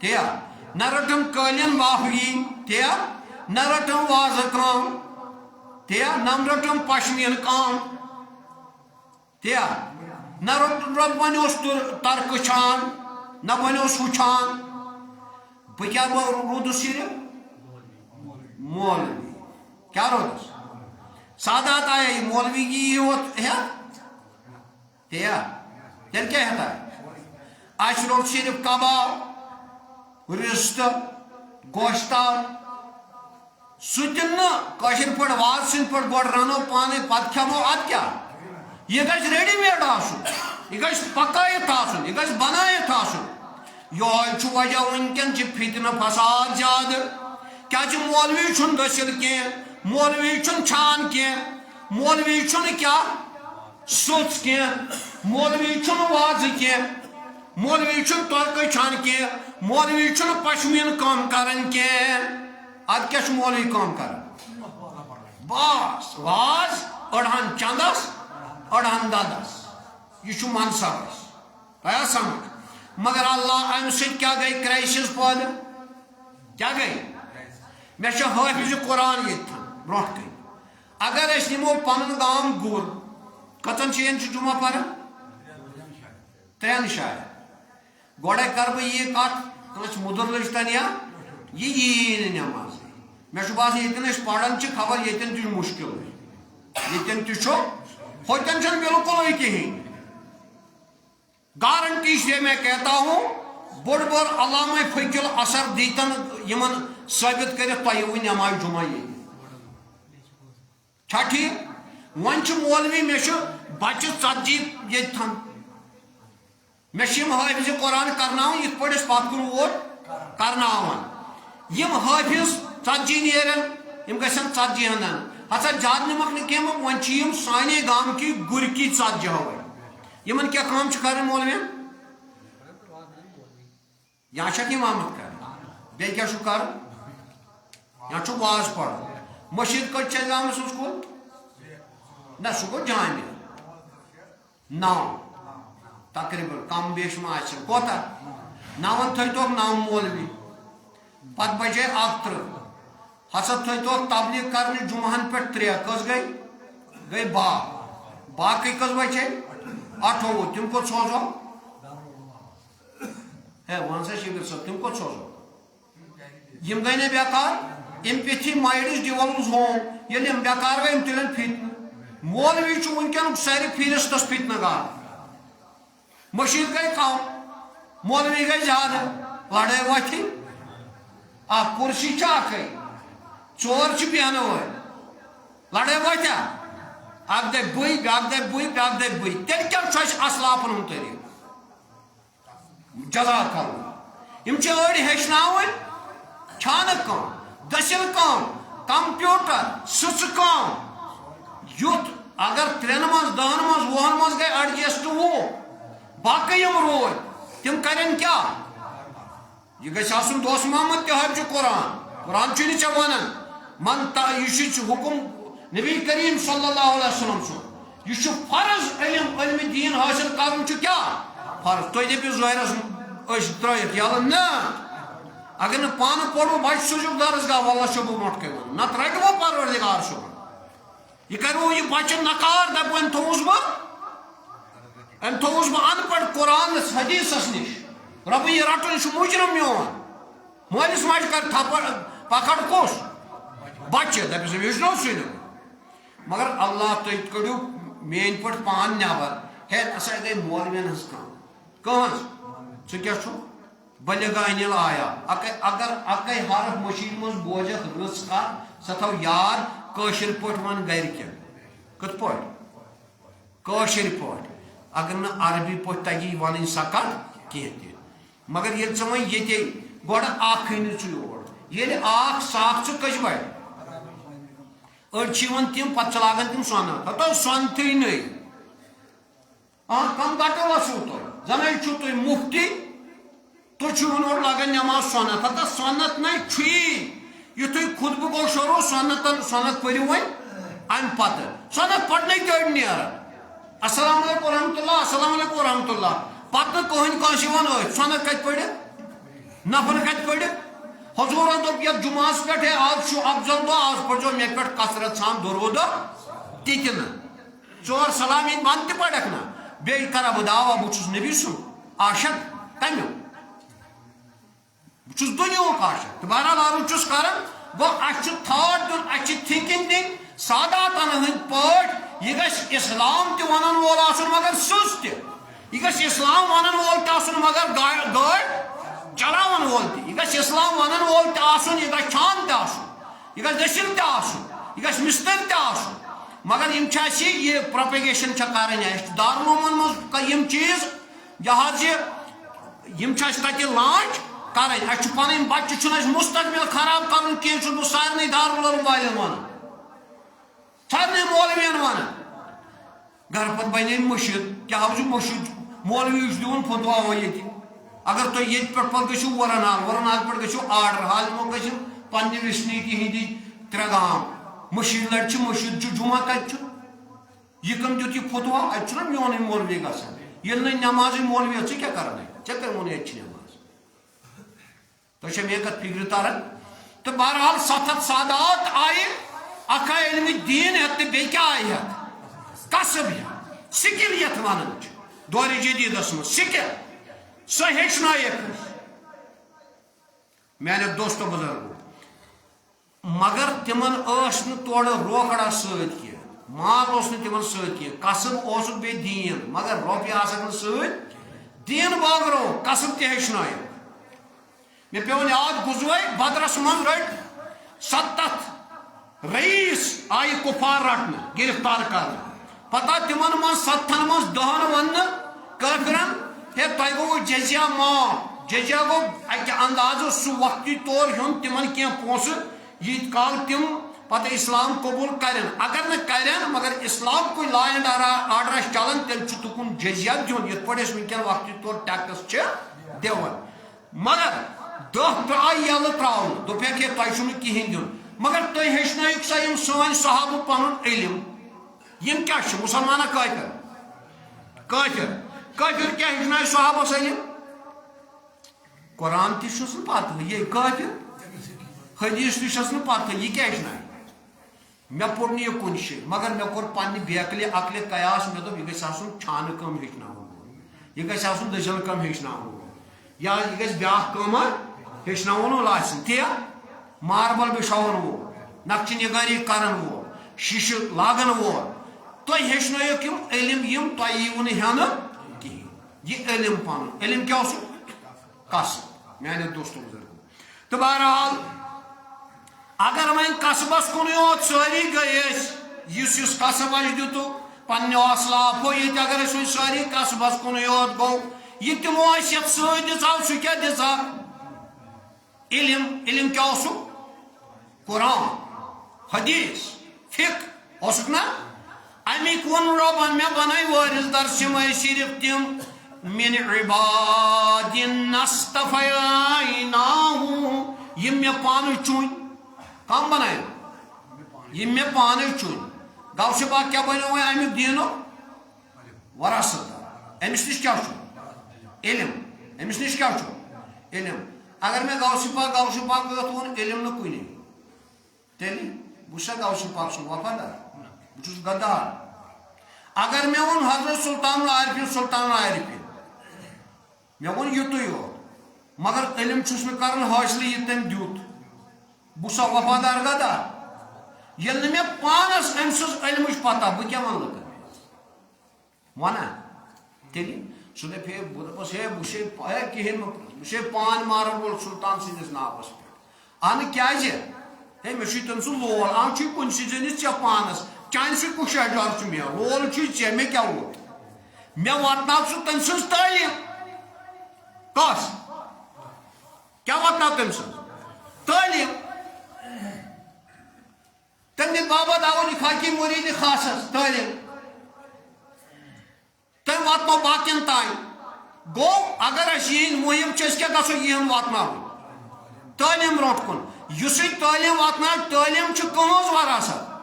تیا نہ رٔٹٕم قٲلیٖن بافگی تیا نہ رٔٹٕم وازٕ کٲم تیا نہ رٔٹٕم پشمیٖنہٕ کٲم تیا نہ بنیوس ترکہٕ چھان نہ بنیوس ہُہ چھان بہٕ کیٛاہ روٗدُس صرف مولوی کیٛاہ روٗدُس سادات آیا یہِ مولوی یی یوت ہیٚتھ تیا تیٚلہِ کیٛاہ ہیٚتھ آے اَسہِ روٚٹ صرف کباب رِستہٕ گوشتاب سُہ تہِ نہٕ کٲشِر پٲٹھۍ وازٕ سٕنٛدۍ پٲٹھۍ گۄڈٕ رنو پانے پتہٕ کھٮ۪مو اَدٕ کیٛاہ یہِ گژھِ ریڈی میڈ آسُن یہِ گژھِ پکٲیِتھ آسُن یہِ گژھِ بنٲیِتھ آسُن یہوے چھُ وجہ وٕنکٮ۪ن چھِ فتنہٕ فساد زیادٕ کیٛازِ مولوی چھُنہٕ دٔسِل کینٛہہ مولوی چھُنہٕ چھان کینٛہہ مولوی چھُنہٕ کیٛاہ سٕژ کینٛہہ مولوی چھُنہٕ وازٕ کینٛہہ مولوی چھُنہٕ تۄرکہٕ چھان کینٛہہ مولوی چھُنہٕ پشمیٖنہٕ کٲم کران کینٛہہ ادٕ کیٛاہ چھُ مولوی کٲم کران بس واز أڑہن چندس أڑہن ددس یہ چھُ منصب اسہِ تۄہہِ آو سمجھ مگر اللہ امہِ سۭتۍ کیٛاہ گٔے کرایسِس پٲدٕ کیٛاہ گٔے مےٚ چھُ حٲفظِ قرآن ییٚتھن برونٛٹھ کَنۍ اگر أسۍ نِمو پنُن گام گُر کٔژن جاین چھُ جمعہ پران 3 جایَن گۄڈے کرٕ بہٕ یہِ کتھ کٲنٛسہِ مُدُر لٔجتن یا یہِ یی نہٕ نٮ۪مازے مےٚ چھُ باسان ییٚتٮ۪ن أسۍ پران چھِ خبر ییٚتٮ۪ن تہِ چھُ مُشکِلٕے ییٚتٮ۪ن تہِ چھُ ہوٚتٮ۪ن چھُنہٕ بِلکُلٕے کِہیٖنۍ گارنٹی سے میں کہتا ہوں بوٚڑ بار علامہ فقیل اثر دیتن یمن ثٲبت کٔرِتھ تۄہہِ وۄنۍ نٮ۪مازِ جمعہ ییٚتہِ چھا ٹھیٖک وۄنۍ چھُ مولوی مےٚ چھُ بچہِ 40 ییٚتھن مےٚ چھِ یِم حٲفظِ قرآن کرناوان یِتھ پٲٹھۍ أسۍ پتھ کُن ووت کرناوان یِم حٲفظ 40 نیرن یِم گژھن 40 ہن ہسا زیادٕ نِمکھ نہٕ کینٛہہ وۄنۍ چھِ یِم سانے گامکی گُرکی 40 وٲلۍ یِمن کیٛاہ کٲم چھِ کرٕنۍ مولوین یا چھکھ اِمامت کرٕنۍ بیٚیہِ کیٛاہ چھُ کرُن یا چھُ واز پرُن مٔشیٖد کٔژ چھِ اَسہِ گامس منٛز سکوٗل نہ سُہ گوٚو جامع 9 تقریٖبن کم بیش ما آسہِ کوتاہ 9 تھٲیتوکھ 9 مولوی پتہٕ بجے 31 ہسا تھٲیتوکھ تبلیغ کرنہِ جمعہن پٮ۪ٹھ 3 کٔژ گٔے 12 باقٕے کٔژ بچے 28 تِم کوٚت سوزو ہے وَن سا شبیٖر صٲب تِم کوٚت سوزو یِم گٔے نہٕ بیکار یِم پیٚتھی مایڈٕس ڈِوَلٕز ہوم ییٚلہِ یِم بیکار گٔے یِم تُلن فتنہٕ مولوی چھُ وٕنکٮ۪نُک سارِ فہرستس فتنہٕ گار مٔشیٖد گٔے کم مولوی گٔے زیادٕ لڑٲے وۄتھِ اکھ کُرسی چھِ اکھٕے 4 چھِ بیٚہنہٕ وٲلۍ لڑٲے وۄتھیا اکھ دپہِ بٕے بیٛاکھ دپہِ بٕے بیٛاکھ دپہِ بٕے تیٚلہِ کیٛاہ چھُ اَسہِ اصلافن ہُنٛد طریٖقہٕ جزاک اللہ یم چھ أڑۍ ہیٚچھناوٕنۍ چھانہٕ کٲم دٔسِل کٲم کمپیوٗٹر سٕژٕ کٲم یُتھ اگر 3 منٛز 10 منٛز 20 منٛز گٔے ایڈجسٹ باقٕے یِم روٗدۍ تِم کَرن کیٛاہ یہ گژھِ آسُن دوست محمد تہِ حٲفظِ قرآن قرآن چھُ نہٕ ژےٚ وَنان یہ چھُ حُکُم نبی کریم صلی اللہ علیہ وسلم سُنٛد یہ چھُ فرض علم دین حٲصِل کرُن چھُ کیٛاہ فرض تُہۍ دٔپِو ظٲہرس أچھ ترٛٲیِتھ یَلہٕ نہ اگر نہٕ پانہٕ پوٚروٕ بچہِ سوٗزِو درسگاہ واللہ چھُ بہٕ برونٛٹھ کَنہِ وَنان نتہٕ رٹوٕ پروردگار صٲبن یہ کرو یہ بچن نکار دپ أمۍ تھووُس بہٕ ان پڑھ قرآن حدیثس نش رۄپہٕ یہ رٹُن چھُ مُجرم میون مٲلِس ماجہِ کر تھپڑ پکڑ کُس بچہ دپس وٕچھنو سُے نہٕ مگر اللہ تُہۍ کٔڑِو میٲنۍ پٲٹھۍ پان نٮ۪بر ہے ہسا گٔے مولوین ہٕنٛز کٲم حظ ژٕ کیٛاہ چھُکھ بلغ انِل آیا اگر اکے حرف مٔشیٖد منٛز بوزکھ رٕژ کتھ سۄ تھاو یاد کٲشِر پٲٹھۍ ون گرِکٮ۪ن کِتھ پٲٹھۍ کٲشِر پٲٹھۍ اگر نہٕ عربی پٲٹھۍ تگی ونٕنۍ سۄ کتھ کینٛہہ تہِ مگر ییٚلہِ ژٕ وۄنۍ ییٚتے گۄڈٕ اکھ أنِو ژٕ یور ییٚلہِ اکھ ساکھ ژٕ کٔژِ بڑِ أڑۍ چھِ یِوان تِم پتہٕ چھِ لاگان تِم سۄنہٕ ہتو سۄنتھٕے نٔے کم گٹہٕ وسو تۄہہِ زن ہے چھُو تُہۍ مُفتی تُہۍ چھِو اور لاگان نٮ۪ماز سۄنت ہتہ سۄنت نَے چھُیی یُتھُے خُطبہٕ گوٚو شروع سۄنت پٔرِو وۄنۍ امہِ پتہٕ سۄنت پرنٕے کٔڑۍ نیران السلام علیکم ورحمتہ اللہ السلام علیکم ورحمتہ اللہ پتہٕ نہٕ کٕہٕنۍ کٲنٛسہِ یِوان أتھۍ سۄنت کتہِ پٔرِتھ نفر کتہِ پٔرِتھ حضوٗرن دوٚپ یتھ جُمعس پٮ۪ٹھ ہے آز چھُ افضل دۄہ آز پٔرزیٚو مےٚ پٮ۪ٹھ کثرت سان درود تہِ تہِ نہٕ 4 سلام یِن بنٛد تہِ پرکھ نا بیٚیہِ کرا بہٕ دعوا بہٕ چھُس نبی سُنٛد عاشق کمیُک بہٕ چھُس دُنیہُک عاشق تہٕ بہرحال عرض چھُس کران گوٚو اسہِ چھُ تھاٹ دیُن اسہِ چھِ تھِنکِنگ دِنۍ ساداتن ہٕنٛدۍ پٲٹھۍ یہِ گژھِ اسلام تہِ ونن وول آسُن مگر سٕژ تہِ یہ گژھِ اسلام ونن وول تہِ آسُن مگر گٲڑۍ چلاون وول تہِ یہ گژھِ اسلام ونن وول تہِ آسُن یہ گژھِ چھان تہِ آسُن یہ گژھِ دٔسِل تہِ آسُن یہ گژھِ مِستٕرۍ تہِ آسُن مگر یم چھِ اسہِ یہِ پروپیگیشن چھِ کرٕنۍ اسہِ دارالعلومن منٛز یم چیٖز یہِ حظ یم چھِ اسہِ تتہِ لانچ کرٕنۍ اسہِ چھُ پنٕنۍ بچہِ چھُنہٕ اسہِ مستقبل خراب کرُن کینٛہہ چھُس بہٕ سارنٕے دارالعلوم والٮ۪ن ونان سارنٕے مولوین ونان گرٕ پتہٕ بنے مٔشیٖد کیٛاہ چھُ مٔشیٖد مولوی چھُ دِوان فتوا وۄنۍ ییٚتہِ اگر تُہۍ ییٚتہِ پٮ۪ٹھ پتہٕ گٔژھِو ورنال پٮ۪ٹھ گٔژھِو آرڈر حالمو گٔژھِو پننہِ وِسنیتی ہِنٛدی 3 گام مٔشیٖد لٹہِ چھِ مٔشیٖد چھُ جُمعہ کتہِ چھُ یہِ کٔمۍ دیُت یہِ فتوا اتہِ چھُنہ میونٕے مولوی گژھان ییٚلہِ نہٕ نٮ۪مازٕے مولوی ژٕ کیٛاہ کران ژےٚ کٔرۍ ووٚن ییٚتہِ چھِ نٮ۪ماز تۄہہِ چھا میٲنۍ کتھ فِکرِ تران تہٕ بہرحال 7 سادات آیہِ اکھ آیہِ علمِ دیٖن ہٮ۪تھ تہٕ بیٚیہِ کیٛاہ آیہِ ہٮ۪تھ کسب ہٮ۪تھ سِکل یتھ ونان چھِ دورِ جدیٖدس منٛز سِکل سۄ ہیٚچھنٲیِکھ میانیو دوستو بُزرگو مگر تِمن ٲس نہٕ تورٕ روکڑا سۭتۍ کینٛہہ مال اوس نہٕ تِمن سۭتۍ کینٛہہ کسب اوسُکھ بیٚیہِ دیٖن مگر رۄپیہِ آسکھ نہٕ سۭتۍ دیٖن بٲگرو کسب تہِ ہیٚچھنٲیِکھ مےٚ پیوٚن یاد گُزوے بدرس منٛز رٔٹۍ 7 رئیٖس آیہِ کُپوار رٹنہٕ گرفتار کرنہٕ پتہٕ آو تِمن منٛز 7 منٛز 10 وننہٕ کٲفرن ہے تۄہہِ گوٚوُ جزیہ معاف جزیہ گوٚو اکہِ اندازٕ سُہ وقتی طور ہیوٚن تِمن کینٛہہ پونٛسہٕ ییٖتۍ کال تِم پتہٕ اسلام قبوٗل کرن اگر نہٕ کرن مگر اسلام کُے لا اینڈ آرڈر آسہِ چلان تیٚلہِ چھُ تُکُن جزیہ دیُن یِتھ پٲٹھۍ أسۍ وٕنکیٚن وقتی طور ٹیکس چھِ دِوان مگر دہ آیہِ یلہٕ تراونہٕ دوٚپکھ ہے تۄہہِ چھُو نہٕ کِہینۍ دیُن مگر تُہۍ ہیٚچھنٲیِکھ سا یِم سٲنۍ صحابہٕ پنُن علم یِم کیٛاہ چھِ مُسلمانا کٲفِر کیٛاہ ہیٚچھنٲے صحابس علم قرآن تہِ چھُس نہٕ پتہٕ یے کٲفِر حدیث تہِ چھس نہٕ پتہٕ یہِ کیٛاہ ہیٚچھنٲے مےٚ پوٚر نہٕ یہِ کُنہِ جایہِ مگر مےٚ کوٚر پننہِ بیکلہِ عقلہِ قیاس مےٚ دوٚپ یہِ گژھِ آسُن چھانہٕ کٲم ہیٚچھناوُن وول یہِ گژھِ آسُن دٔسِل کٲم ہیٚچھناوُن وول یا یہِ گژھِ بیٛاکھ کٲمہ ہیٚچھناوُن وول آسٕنۍ تی ماربل بِچھاوُن وول نقشہِ نِگٲری کرن وول شیٖشہٕ لاگن وول تُہۍ ہیٚچھنٲیِکھ یِم علم یِم تۄہہِ ییٖوٕ نہٕ ہٮ۪نہٕ کِہینۍ یہِ علم پنُن علم کیٛاہ اوسُکھ کسب میانیو دوستو بُزرگو تہٕ بہرحال اگر وۄنۍ قصبس کُنُے یوت سٲری گٔے أسۍ یُس قصب اَسہِ دِتُکھ پننہِ حوصلہٕ آفو ییٚتہِ اگر أسۍ وۄنۍ سٲری قصبس کُنُے یوت گوٚو یہِ تِمو اَسہِ یتھ سۭتۍ دِژاو سُہ کیٛاہ دِژاو علم کیا قرآن حدیث فقہ اوسک نا امیک ون ربن میں بنائی وارث در سمائی صرف تم من عباد نستفیناہو یہ میں پانے چون کام بنائے یہ میں پانے چون گاو سے بات کیا بنے ہوئے امیک دینو وراثت امس نش کیا علم امس نش کیا علم اگر میں گاو سے پاک ون علم نہ کنے تیلی بھا گاو سے پاک سن وفادار بھس غدار اگر میں ون حضرت سلطان العارفین میں ون یتھے یوت مگر علم چھس میں کرن حاصل یہ تم دیت بھسا وفادار غدار یل میں پانس ام سز علم پتہ بہ کیا ون لکن ونا تیلی سہ دپے بس ہے بہ کہین بہ پان مارن وول سلطان سندس ناوس پہ اہن کیا ہے مے تم سہ لول آ کن زنس ے پانس چانہ سی کس ڈر مے لول ے مے کیا ووت مے واتناو سہ تم سز تعلیم کس کیا واتناو تم سز تعلیم تم دت بابا داود خاکی مرید خاصس تعلیم تم واتنو باقین تان گو اگر اس یہ مہم چھ کیا گھو یہ واتناو تعلیم برونٹ کن اس تعلیم واتنا تعلیم کنوز وراثت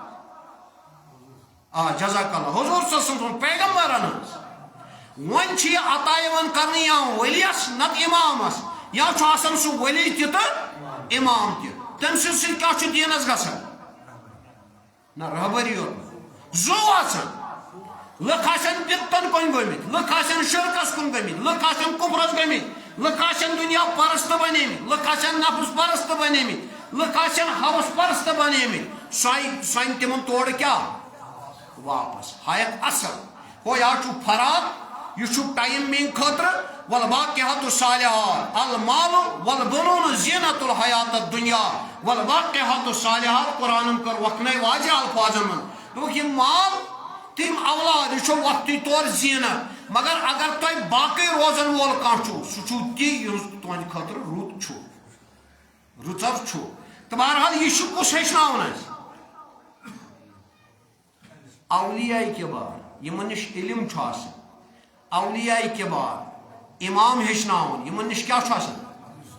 جزاک اللہ حضور صلی اللہ علیہ وسلم پیغمبرن ون یہ عطا کرنے یا ولیس نت امامس یا سہ ولی تہ امام تم سی کیا دینس گھان نہ رہبری یوت زو آسان لکھ آسن بتن کن گمت لکھ آسن شرکس کن گمت لکھ آسن کفرس گمت لکھ آسن دنیا پرست بنیمت لکھ آسن نفس پرست بنیمت لکھ آسن ہوس پرست بنیمت سن تمن توڑ کیا واپس ہائک اصل ہو یا فراق یہ ٹائم میان خاطر والباقیات الصالحات المال والبنون زینت الحیات الدنیا والباقیات الصالحات قرآن کر وقنے واضح الفاظن من یہ مال تم اولاد یہ وقتی طور زینت مگر اگر تہ باقی روزن وول کھانا سہ تی تہند خاطر رُژر تو بہرحال یہ کس ہیچناون اولیاء کبار یمن نش علم اولیاء کبار امام ہیچناون یمن نش کیا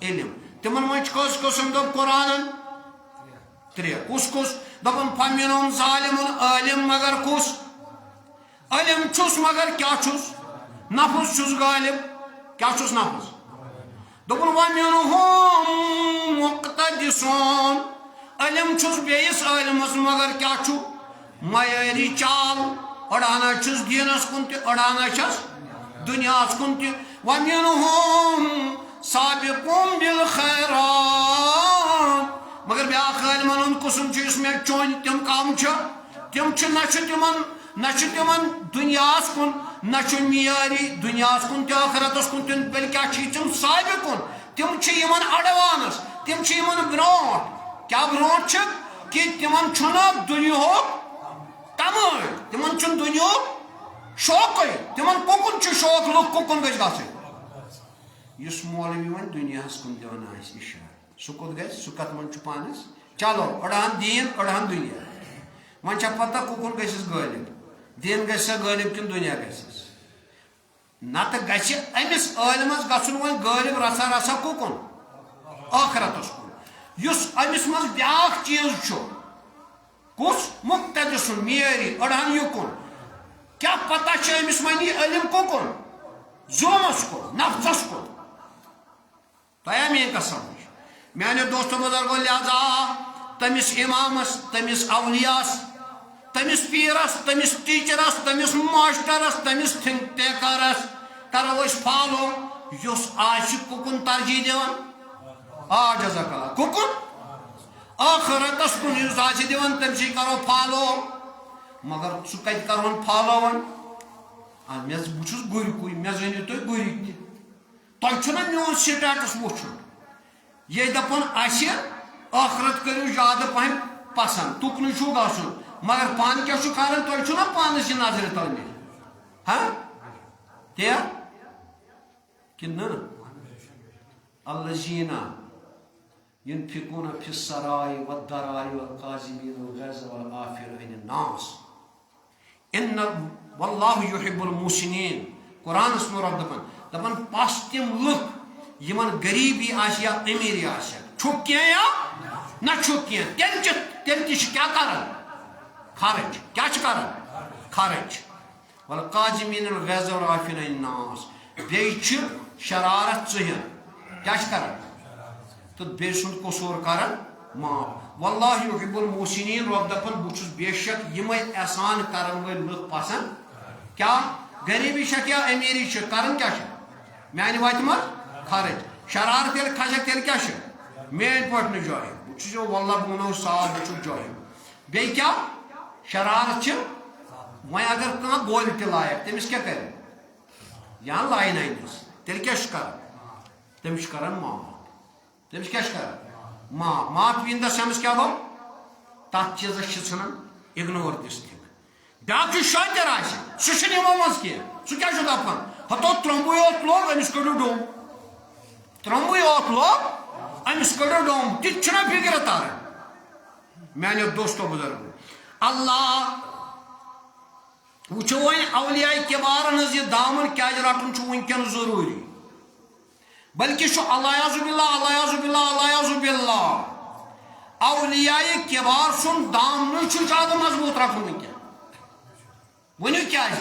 علم تمن من کس قسم دب قرآن ترے کس دپن فمنهم ظالم عالم مگر کس علم چھس مگر کیا چھس نفس چھس غالب کیا چھس نفس دپن ومنهم مقتدسون علم چھس بیس عالمس مگر کیا چھو معیاری چال اڑانا چھس دینس کن تہ اڑانا چھس دنیاس کن تہ ومنهم سابقون بالخیرات مگر بیاکھ عالمن ہند قسم اس میں چون تم کم تم نہ تمن دنیاس کن نہ معیاری دنیاس کن تہ آخرتس کن تم بلکہ تم سابقون تم اڈوانس تم برونٹ کیا برونٹ کہ تمن دنیا تمام تمن دنیا شوق تمن ککن شوق لوگ ککن گھس گھن اس مولوی ون دنیاس کن دان اشارہ سہ کت گھس سہ کت من پانس چلو اڑان دین اڑان دنیا ون پتہ ککن گھس غالب دین گھس غالب کن دنیا گھس نت گھس امس عالمس گھن ون غالب رسا رسا ککن آخرتس کن اس امس مز بیاکھ چیز کس مقتدس معیاری اڑان یکن کیا پتہ امس ون یہ علم ککن زومس کن نفسس کن تیا میری کا سمجھ میانے دوستو بزرگو لہذا تمس امامس تمس اولیاس تمس پیرس تمس ٹیچرس تمس ماسٹرس تمس تھنک ٹیکرس کرو اس فالو یس آج ککن ترجیح دیوان جزاک اللہ ککن آخرتس کن یس آج دیوان تم سی کرو فالو مگر سہ کت کرون فالو ون بہت گرکے مے زنو تھی گرک تہ تہ میون سٹیٹس وچن یہ دپن آخرت کرو زیادہ پہن پسند تکن گھن مگر پان کیا کران تھی چھو پانس یہ نظر تل ہاں کیا کہ الذین ينفقون في السراء والضراء والكاظمين الغيظ والعافين عن الناس ان والله يحب المحسنين. قرآن اسمه رب دپن پس تم لُکھ یمن غریبی آسہِ یا امیری آسہِ چھُکھ کینٛہہ یا نہ چھُکھ کینٛہہ تیٚلہِ تہِ چھِ کیٛاہ کران خرچ. کیٛاہ چھِ کران خرچ. والکاظمین الغیظ والعافین عن الناس. بیٚیہِ چھِ شرارت ژٕہن کیٛاہ چھِ کران تہٕ بیٚیہِ سُنٛد قصوٗر کران معاف. واللہ یحب المحسنین. رب دپان بہٕ چھُس بے شک یمے احسان کرن وٲلۍ لُکھ پسند. کیٛاہ غریبی چھکھ یا امیری چھِ کران کیٛاہ چھِ میانہِ وتہِ منٛز خرچ. شرارت ییٚلہِ کھسکھ تیٚلہِ کیٛاہ چھِ میٲنۍ پٲٹھۍ نہٕ جایہِ. بہٕ چھُس واللہ بہٕ وَنو صاف بہٕ چھُس جایہِ. بیٚیہِ کیٛاہ شرارت چھِ وۄنۍ اگر کانٛہہ گولہِ تہِ لایَکھ تٔمِس کیٛاہ کرِ یا لاینہٕ أنِس تیٚلہِ کیٛاہ چھُ کران تٔمِس چھُ کران معاف. تٔمِس کیٛاہ چھُ کران معاف. معاف اِن دَ سٮ۪نٕس کیٛاہ گوٚو تَتھ چیٖزس چھِ ژھٕنان اِگنور دِتھ. بیٛاکھ چھُ شٲطِر آسہِ سُہ چھُنہٕ یِمو منٛز کینٛہہ. سُہ کیٛاہ چھُ دپان ہتو ترٛومبٕے یوت لوگ أمِس کٔڑِو ڈوٚم. ترٛومبٕے یوت لوگ أمِس کٔڑِو ڈوٚم. تِتہِ چھُنہ فِکرِ تران. میانیو دوستو بُزرگو اللہ وٕچھو وۄنۍ اولیاء کِبارن ہٕنٛز یہِ دامن کیٛازِ رٹُن چھُ وٕنکٮ۪ن ضروٗری. بلکہِ چھُ الیاذ باللہ الیاذ باللہ الیاذ باللہ اولیاء کِبار سُنٛد دامنٕے چھُ زیادٕ مضبوٗط رٹُن وٕنکٮ۪ن. ؤنِو کیٛازِ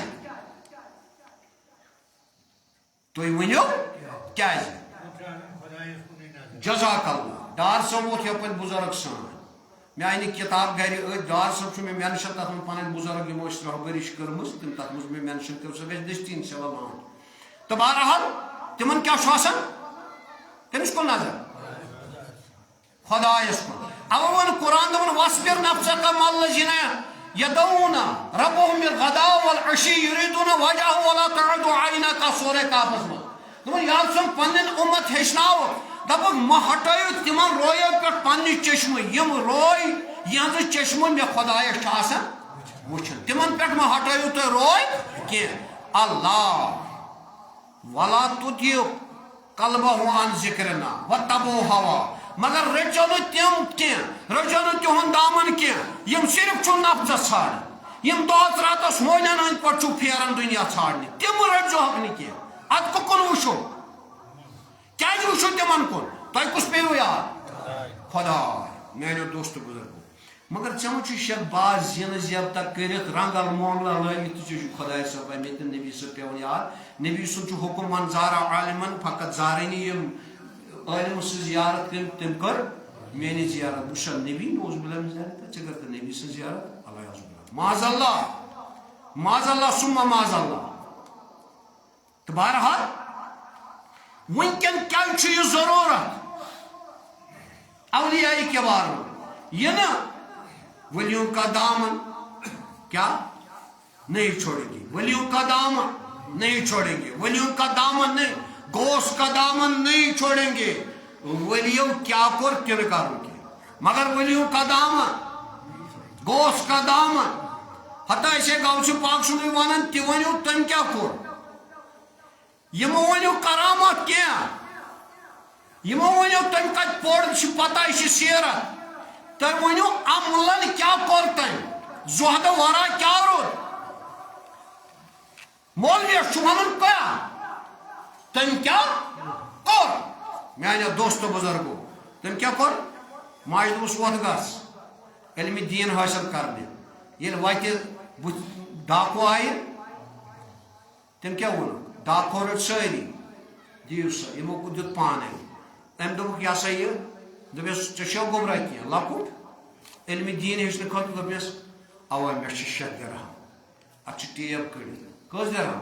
تُہۍ ؤنِو کیٛازِ. جزاک اللہ. ڈار صٲب ووت یپٲرۍ بُزرگ سان مےٚ آیہِ نہٕ کِتاب گرِ أتھۍ. ڈار صٲب چھُ مےٚ مینشن تتھ منٛز پنٕنۍ بُزرگ یِمو أسۍ رہبٔری چھِ کٔرمٕژ تِم تتھ منٛز مےٚ مینشن کٔر سۄ گژھِ دٔستی انشاء اللہ مان. تہٕ بہرحال تِمن کیٛاہ چھُ آسان تٔمِس کُن نظر خۄدایس کُن. اَوٕ ووٚن قرآن دپان وَاصبِر نفسَکَ مع الذیٖنَ یدعوٗنَ ربَّهُم بِالغداوِ والعشی یُریٖدوٗنَ وجہہ ولا تعد عیناکَ سورے کافس منٛز. دپان یا ژٕ پنٕنۍ اُمت ہیٚچھناوُکھ دپکھ مہ ہٹٲیِو تِمن رویو پٮ۪ٹھ پننہِ چشمہٕ یِم روے یِہنٛزٕ چشمہٕ مےٚ خۄدایس چھِ آسان وٕچھن. تِمن پٮ۪ٹھ مہ ہٹٲیِو تُہۍ روے کینٛہہ. اللہ ولا تُطِع قلبہ عن ذکرنا واتبعوا ہوا. مگر رٔٹِو نہٕ تِم کینٛہہ رٔٹِو نہٕ تِہُنٛد دامن کینٛہہ یِم صرف چھُ نفژس ژھانڈان. یِم دۄہس راتس مولین أنٛدۍ پٔکۍ چھُ پھیران دُنیا ژھانڈنہِ. تِم رٔٹزِہوکھ نہٕ کینٛہہ. ادٕ کُکُن وٕچھو کیٛازِ وٕچھو تِمن کُن تۄہہِ کُس پیٚیوٕ یاد خۄداے. میانیو دوستو بُزرگو مگر ژےٚ ما چھُ شک باز زینہٕ زیبتہ کٔرِتھ رنگل مونگلا لٲگِتھ تہٕ ژےٚ چھُ خۄداے صٲب مےٚ تہٕ نبی صٲب پیٚوان یاد. نبی صٲب چھُ حُکُم من زارا عالمن فقط زارنی. یِم عالم سٕنٛز زیارت کٔرۍ تٔمۍ کٔر میٲنۍ زیارت. بہٕ چھُسا نبی نوز باللہ من ذالِک ژےٚ کٔرتہٕ نبی سٕنٛز زیارت الیاذ باللہ معاذ اللہ سُمہ معاذ اللہ. تہٕ بہرحال وٕنکٮ۪ن کیٛازِ چھُ یہِ ضروٗرت اولیاء کِبارن یہِ نہٕ ولیوں کا دامن کیا نہیں چھوڑیں گے. ولیوں کا دامن نہیں چھوڑیں گے. ولیوں کا دامن نہیں غوث کا دامن نہیں چھوڑیں گے. ولیوں کیا کور تِنہٕ کرُن کینٛہہ مگر ولیوں کا دامن غوث کا دامن ہتا أسے غوث پاک سُنٛدُے ونان تہِ ؤنِو تٔمۍ کیٛاہ کوٚر. یِمو ؤنِو کرامت کینٛہہ یِمو ؤنِو تٔمۍ کتہِ پوٚر چھِ پتہ یہِ چھِ سیرت. تُہۍ ؤنِو عملن کیٛاہ کوٚر تٔمۍ زُہدٕ ورا کیٛاہ روٗد. مولوِیس چھُ ونُن کیٛاہ تٔمۍ کیٛاہ کوٚر. میانیو دوستو بُزرگو تٔمۍ کیٛاہ کوٚر ماجہِ دوٚپُس وۄتھ گژھ علمِ دیٖن حٲصِل کرنہِ. ییٚلہِ وتہِ بُتھِ ڈاکوٗ آیہِ تٔمۍ کیٛاہ ووٚنُکھ ڈاکو رٔٹۍ سٲری دِیِو سا. یِمو دیُت پانے. أمۍ دوٚپُکھ یہِ ہسا یہِ دوٚپیس ژےٚ چھُوا گُمراہ کینٛہہ لۄکُٹ علمِ دیٖن ہیٚچھنہٕ خٲطرٕ. دوٚپنس اوا مےٚ چھِ 6 درہم اتھ چھِ ٹیپ کٔڑِتھ. کٔژ درہم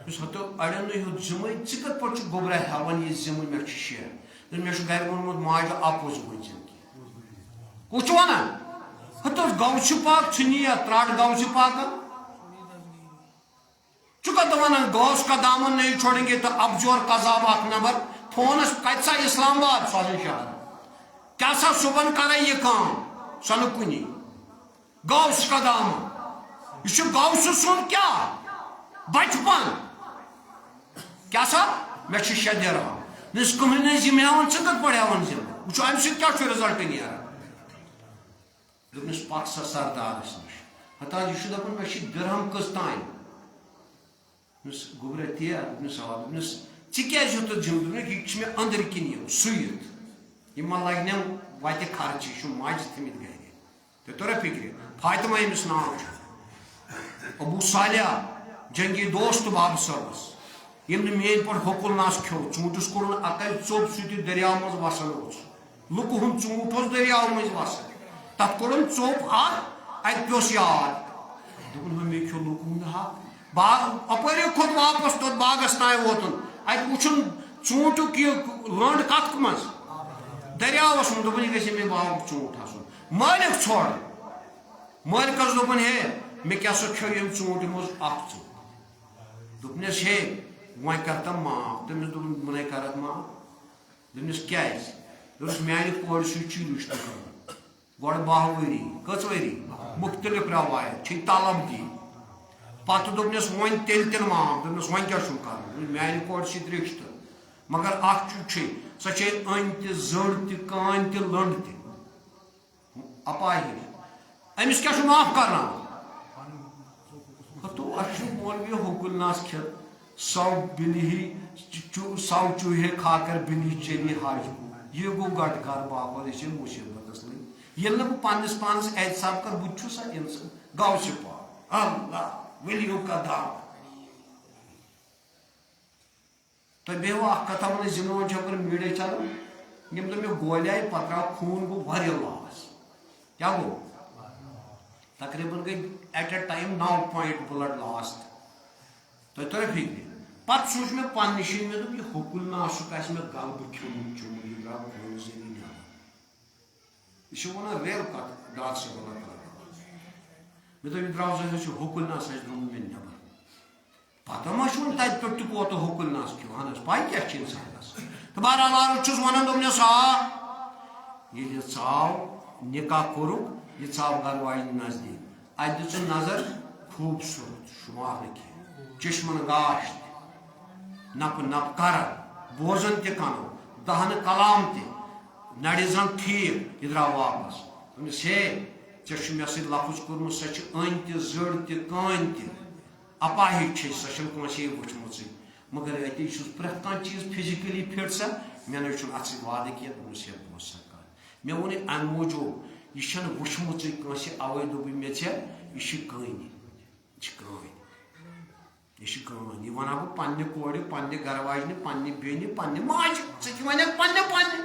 یُس ہتو اڑٮ۪ن نہٕ ہیوٚت ذِمٕے ژٕ کِتھ پٲٹھۍ چھُکھ گوٚبرا ہٮ۪وان یہِ ذِمہٕ مےٚ چھِ 6. مےٚ چھُ گرِ ووٚنمُت ماجہِ اپُز ؤنۍ زٮ۪ن کینٛہہ. کُس چھُ ونان ہتو غوث پاک ژھٕنی یا ترٛٹھ غوث پاکن. ژٕ کتھ ونان غوث کا دامن نہیں چھوڑیں گے. تہٕ ابجور قذاب اکھ نمبر فونس کتہِ سا اسلام آباد سوزن شہر کیٛاہ سا صُبحن کرے یہِ کٲم سۄ نہٕ کُنی. غوث کا دامن یہِ چھُ غوث سُنٛد کیٛاہ بچپن. کیٛاہ سا مےٚ چھِ 6 درہم. نس کٕہٕنۍ نہٕ ذِمہٕ ہٮ۪وان ژٕ کِتھ پٲٹھۍ ہٮ۪وان ذِمہٕ وچھو امہ سۭتۍ کیٛاہ چھُ رِزلٹ نیران دوٚپنَس پَک سا سردارَس نِش ہتا یہِ چھُ دَپان مےٚ چھِ دِرہم کٔژ تانۍ دوٚپنَس گوٚبرا تے دوٚپنَس آ دوٚپنَس ژٕ کیٛازِ ہیوٚتُتھ جِم دوٚپنَس یہِ چھِ مےٚ أنٛدٕرۍ کِنۍ یِم سُوِتھ یہِ ما لَگنٮ۪م وَتہِ خرچہِ یہِ چھُ ماجہِ تھٔمٕتۍ گَرِ تۄہہِ توٚرا فِکرِ فاطمہ ییٚمِس ناو چھُ ابوٗ صالح جنگی دوست بابہٕ صٲبَس ییٚمۍ نہٕ میٛٲنۍ پٲٹھۍ ہوکُل ناس کھیوٚو ژوٗنٛٹھِس کوٚرُن اَکَے ژوٚپ سُہ تہِ دٔریاو منٛز وَسان اوس لُکہٕ ہُنٛد ژوٗنٛٹھ اوس دٔریاو مٔنٛزۍ وَسان تَتھ کوٚرُن ژوٚپ اَکھ اَتہِ پیوٚس یاد دوٚپُن ہُہ مےٚ کھیوٚو لُکہٕ ہُنٛد حق باغ اَپٲری کھوٚت واپَس توٚت باغَس تانۍ ووتُن اَتہِ وٕچھُن ژوٗنٛٹھُک یہِ لٔنٛڈ کَتھ منٛز دٔریاوَس منٛز دوٚپُن یہِ گژھِ مےٚ باغُک ژوٗنٛٹھ آسُن مٲلِک ژھوٚر مٲلکَس دوٚپُن ہے مےٚ کیٛاہ سا کھیوٚو ییٚمہِ ژوٗنٛٹھِ منٛز اَکھ ژوٚپ دوٚپنَس ہے وۄنۍ کَر تم معاف تٔمِس دوٚپُن بہٕ نَے کَرَکھ معاف دوٚپنَس کیٛازِ دوٚپنَس میٛانہِ کورِ سۭتۍ چھُے رِشتہٕ کَرُن گۄڈٕ 12 ؤری کٔژ ؤری مُختلِف رٮ۪وایت چھے طلب دی پَتہٕ دوٚپنَس وۄنۍ تیٚلہِ تہِ نہٕ معاف دوٚپنَس وۄنۍ کیٛاہ چھُم کَرُن دوٚپنَس میٛانہِ کورِ سۭتۍ رِشتہٕ مگر اَکھ چیٖز چھے سۄ چھے أنۍ تہِ زٔڑ تہِ کانۍ تہِ لٔنٛڈ تہِ اَپاہِج أمِس کیٛاہ چھُ معاف کَرناوُن تو اَسہِ چھُ مولوی ہوکُل ناس کھٮ۪تھ سو بِلہِ سو چوٗہے کھا کر بِلی چلی حاج یہِ گوٚو گۄڈٕ کار باپار أسۍ چھِ مُصیٖبتَس لٔگۍ ییٚلہِ نہٕ بہٕ پنٛنِس پانَس احتساب کَرٕ بہٕ تہِ چھُس اِنسان گوسہِ پاک اللہ ؤلیو کا دعوا تۄہہِ بیٚہوٕ اَکھ کَتھا وَنہٕ زِنہٕ چھےٚ کٔر میٖڈیا چَلان ییٚمہِ دۄہ مےٚ گولہِ آیہِ پَتہٕ درٛاو خوٗن گوٚو واریاہ لاس کیٛاہ گوٚو تقریٖباً گٔے ایٹ اے ٹایم 9 پویِنٛٹ بٕلڈ لاس تۄہہِ توٚرا فِکرِ پَتہٕ سوٗنٛچ مےٚ پنٛنہِ جایہِ مےٚ دوٚپ یہِ ہوکُل ناسُک آسہِ مےٚ غلبہٕ کھیوٚمُت چوٚمُت یہِ درٛاو خوٗنہٕ ذٔریعہٕ نٮ۪بر یہِ چھُ وَنان ریل کَتھ ڈاکٹر صٲب اللہ تعالیٰ مےٚ دوٚپ یہِ درٛاو زَن چھُ ہوکُل ناس آسہِ درٛامُت مےٚ نٮ۪بر پَتہ ما چھُ وۄنۍ تَتہِ پٮ۪ٹھ تہِ کوتاہ ہوکُل ناس کھیوٚو اہن حظ پَے کیٛاہ چھِ اِنسانَس تہٕ بہرحال عارف چھُس وَنان دوٚپنَس آ ییٚلہِ یہِ ژاو نِکاح کوٚرُکھ یہِ ژاو گَرٕ واجنہِ نزدیٖک اَتہِ دِژٕن نظر خوٗبصوٗرت شُمار نہٕ کینٛہہ چشمَن گاش تہِ نَپہٕ نَپہٕ کَرَر بوزان تہِ کَنو دَہنہٕ کلام تہِ نَرِ زَن ٹھیٖک یہِ درٛاو واپَس دوٚپنَس ہے ژےٚ چھُ مےٚ سۭتۍ لفظ کوٚرمُت سۄ چھِ أنۍ تہِ زٔڑ تہِ کٲنۍ تہِ اَپاہِج چھے سۄ چھَنہٕ کٲنٛسے وٕچھمٕژٕے مگر اَتے چھُس پرٛٮ۪تھ کانٛہہ چیٖز فِزِکٔلی فِٹ سا مےٚ نَے چھُنہٕ اَتھ سۭتۍ وعدٕ کینٛہہ دوٚپنَس ہے بوز سا کَتھ مےٚ ووٚن یہِ اَمہِ موٗجوٗب یہِ چھَنہٕ وٕچھمٕژٕے کٲنٛسہِ اَوَے دوٚپُے مےٚ ژےٚ یہِ چھِ کٕہٕنۍ یہِ چھِ کٕہٕنۍ یہِ چھِ کٕہٕنۍ یہِ وَنہٕ ہا بہٕ پنٛنہِ کورِ پنٛنہِ گَرٕ واجنہِ پنٛنہِ بیٚنہِ پنٛنہِ ماجہِ ژٕ تہِ وَنٮ۪کھ پنٛنہِ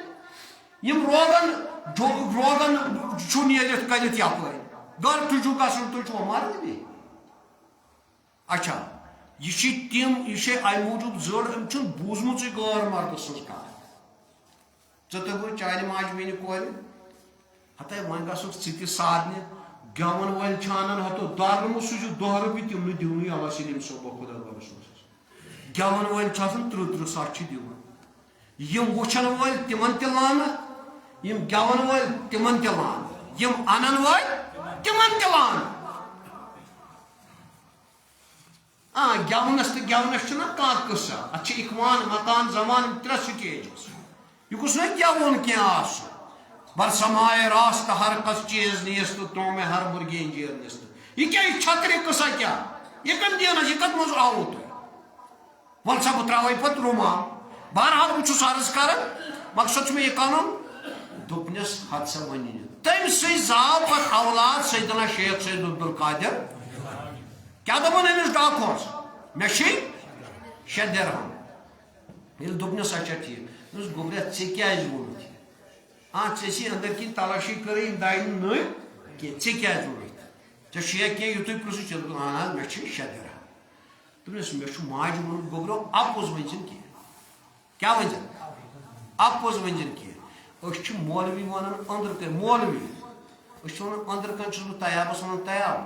یِم روغن چھُ نیٖرِتھ کٔرِتھ یَپٲرۍ گَرٕ تہِ چھُ گژھُن تُہۍ چھُوا مَرٕد بیٚیہِ اچھا یہِ چھِ تِم یہِ چھے اَمہِ موٗجوٗب زٔڑ أمۍ چھُنہٕ بوٗزمُژٕے غٲر مردٕ سٕنٛز کَتھ ژٕ تہِ گوٚو چانہِ ماجہِ بیٚنہِ کورِ ہَتَے وۄنۍ گژھُکھ ژٕ تہِ سادنہِ گٮ۪وَن وٲلۍ چھِ اَنان ہَتو دۄرمہٕ سُہ چھُ 10 رۄپیہِ تِم نہٕ دِونٕے اللہ سلیٖم صٲبا خۄدا رۄبَس منٛز گٮ۪وَن وٲلۍ چھِ آسان 30 ساس چھِ دِوان یِم وٕچھَن وٲلۍ تِمن تہِ لانہٕ یِم گٮ۪وَن وٲلۍ تِمن تہِ لانہٕ یِم اَنَن وٲلۍ تِمن تہِ لانہٕ گٮ۪ونَس تہٕ گٮ۪ونَس چھُنہ کانٛہہ قٕصہٕ اَتھ چھِ اِخوان مکان زمان 3 سِٹیجٕز یہِ گوٚژھ نہ گٮ۪وُن کینٛہہ آسُن برسمائے راست ہر کس چیز نیست تو میں ہر مرغی انجیر نیست یہ کیا چھتری قصہ کیا یہ کم دینا یہ کت مز آو تو ول سا بہ تراوے پت روما بہرحال بہ چھس عرض کران مقصد میں یہ قانون دوپنس حد سا ونی تم سی زاو پت اولاد سیدنا شیخ سید عبدالقادر کیا دپن امس ڈاکوس مے چھ 6 درہم یل دوپنس اچھا ٹھیک اس گوبریا ژے کیاز وونت ژےٚ أنٛدٕرۍ کِنۍ تلاشی کٔرٕے یِم دایہِ نہٕ نٔنۍ کینٛہہ ژےٚ کیٛازِ ووٚنُتھ ژےٚ چھُیا کینٛہہ یُتُے پرٛژھُس ژےٚ دوٚپُن اہن حظ مےٚ چھِ 6 درہم دوٚپنَس مےٚ چھُ ماجہِ ووٚنمُت گوٚبرو اَپُز ؤنۍ زٮ۪ن کینٛہہ کیٛاہ ؤنۍ زٮ۪ن اَپُز ؤنۍ زٮ۪ن کینٛہہ أسۍ چھِ مولوی وَنان أنٛدرٕ کَنۍ مولوی أسۍ چھِ وَنان أنٛدرٕ کَنۍ چھُس بہٕ طیابَس وَنان طیاب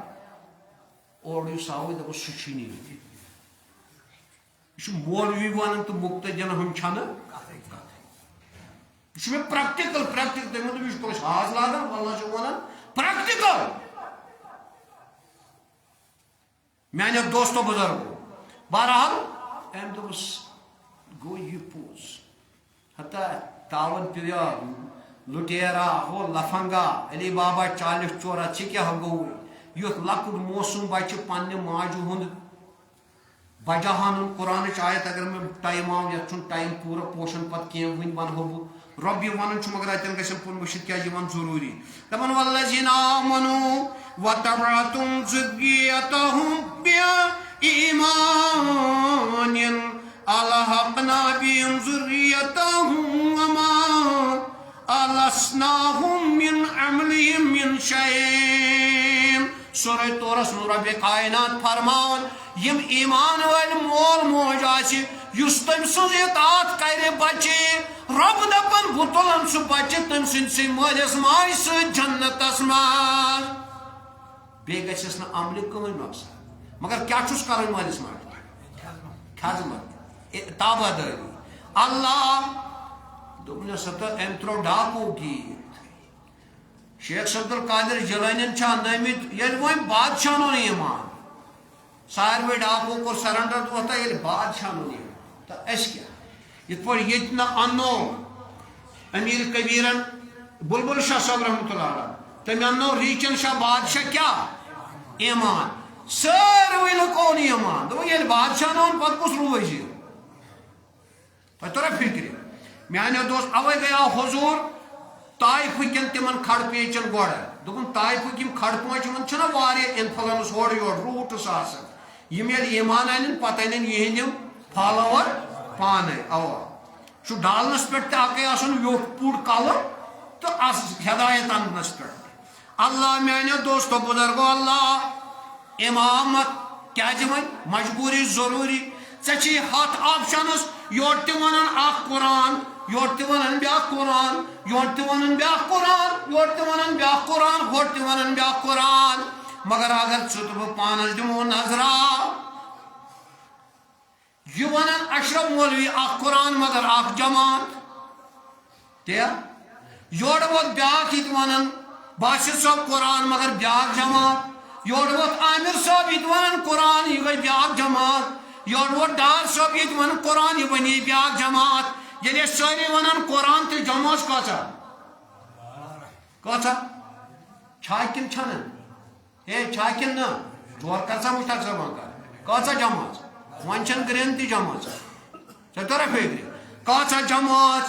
اورٕ یُس آوٕے دوٚپُس سُہ چھُے نہٕ ییٚتہِ یہِ چھُ مولوی وَنان تہٕ مُقتدین ہُم چھَنہٕ یہ میں پریکٹیکل تمہیں دوٚپ یہ ہاز لاگان اللہ چھُ ونان پریکٹیکل میانیو دوستو بزرگو بہرحال أمۍ دوٚپُس گوٚو یہِ پوٚز ہتا تاون پیٚو لٹیرا ہو لفنگا علی بابا 40 چورا کیا گو یت لکٹ موسم بچہ پنہ ماجہ ہند بجاہان قرآن آیت اگر میں ٹائم آو یت ٹائم پورا پوشن پتہ کی ون ونہو بہ رب ون مگر اتن گھن پن وشت کیا ضروری دپان والذین آمنوا وتبعتم ذریتهم بإیمان الحقنا بهم ذریتهم وما ألسناهم من عملهم من شيء سورہ تورس رب کائنات فرمان یم ایمان ول مول موج آسی یس تم سن اطاعت کرے بچے رب دپن بہ تلن سہ بچہ تم سن سی مالس ماج ست جنتس ماج بیٚیہِ گژھٮ۪س نہٕ عملہِ کٕہٕنۍ نۄقصان مگر کیٛاہ چھُس کرُن مٲلِس ماجہِ خدمت تابادٲری اللہ دوٚپنَس ہتا أمۍ ترٛوو ڈاکوٗ گیٖت شیخ عبدالقادر جیلانین چھا نٲمِتۍ ییٚلہِ وۄنۍ بادشاہن اوٚن ایمان ساروٕے ڈاکوٗ کوٚر سرنڈر دوتھا ییٚلہِ بادشاہن اوٚن ایمان تہٕ أسۍ کیٛاہ یِتھ پٲٹھۍ ییٚتہِ نہٕ اَننو أمیٖر کبیٖرن بُلبُل شاہ صٲب رحمتہ اللہ علیہ تٔمۍ اَننو ریٖچن شاہ بادشاہ کیٛاہ ایمان ساروٕے لُکو اوٚن ایمان دوٚپُکھ ییٚلہِ بادشاہن اوٚن پتہٕ کُس روٗد وزیٖر تۄہہِ توٚرا فِکرِ میانیو دوست اوے گٔے آو حضوٗر طایفہٕ کٮ۪ن تِمن کھڑ پیٖچن گۄڈٕ دوٚپُن طایفہٕ یِم کھڑ پٲنٛچ یِمن چھِنہ واریاہ اِنفلنس ہورٕ یورٕ روٗٹٕس آسان یِم ییٚلہِ ایمان اَنن پتہٕ اَنن یِہنٛدۍ یِم فالوور پانے اوا چھُ ڈالنس پٮ۪ٹھ تہِ اکٕے آسان ویوٚٹھ پوٚڑ کلہٕ تہٕ ہدایت اننس پٮ۪ٹھ اللہ میانیو دوستو بزرگو اللہ امامت کیٛازِ وۄنۍ مجبوٗری ضروٗری ژےٚ چھِی 100 آپشنز یورٕ تہِ ونان اکھ قرآن یورٕ تہِ ونان بیٛاکھ قرآن یورٕ تہِ ونان بیٛاکھ قرآن یورٕ تہِ ونان بیٛاکھ قرآن ہورٕ تہِ ونان بیٛاکھ قرآن مگر اگر ژٕ تہٕ بہٕ پانس دِمو نظرا یہ ونان اشرف مولوی اکھ قرآن مگر اکھ جماعت تہِ یورٕ ووت بیٛاکھ یہِ تہِ ونان باشر صٲب قرآن مگر بیٛاکھ جماعت یورٕ ووت عامر صٲب یہِ تہِ ونان قرآن یہِ گٔے بیٛاکھ جماعت یورٕ ووت ڈار صٲب یہِ تہِ ونان قرآن یہِ بنے بیٛاکھ جماعت ییٚلہِ أسۍ سٲری ونان قرآن تہٕ جمٲژ کۭژاہ چھا کِنہٕ چھنہٕ ہے چھا کِنہٕ نہ ژور کر سا مُشتاق صٲبن کر کۭژاہ جمٲژ وۄنۍ چھنہٕ گرٛین تہِ جمٲژ ژےٚ توٚرا فِکرِ کۭژاہ جمٲژ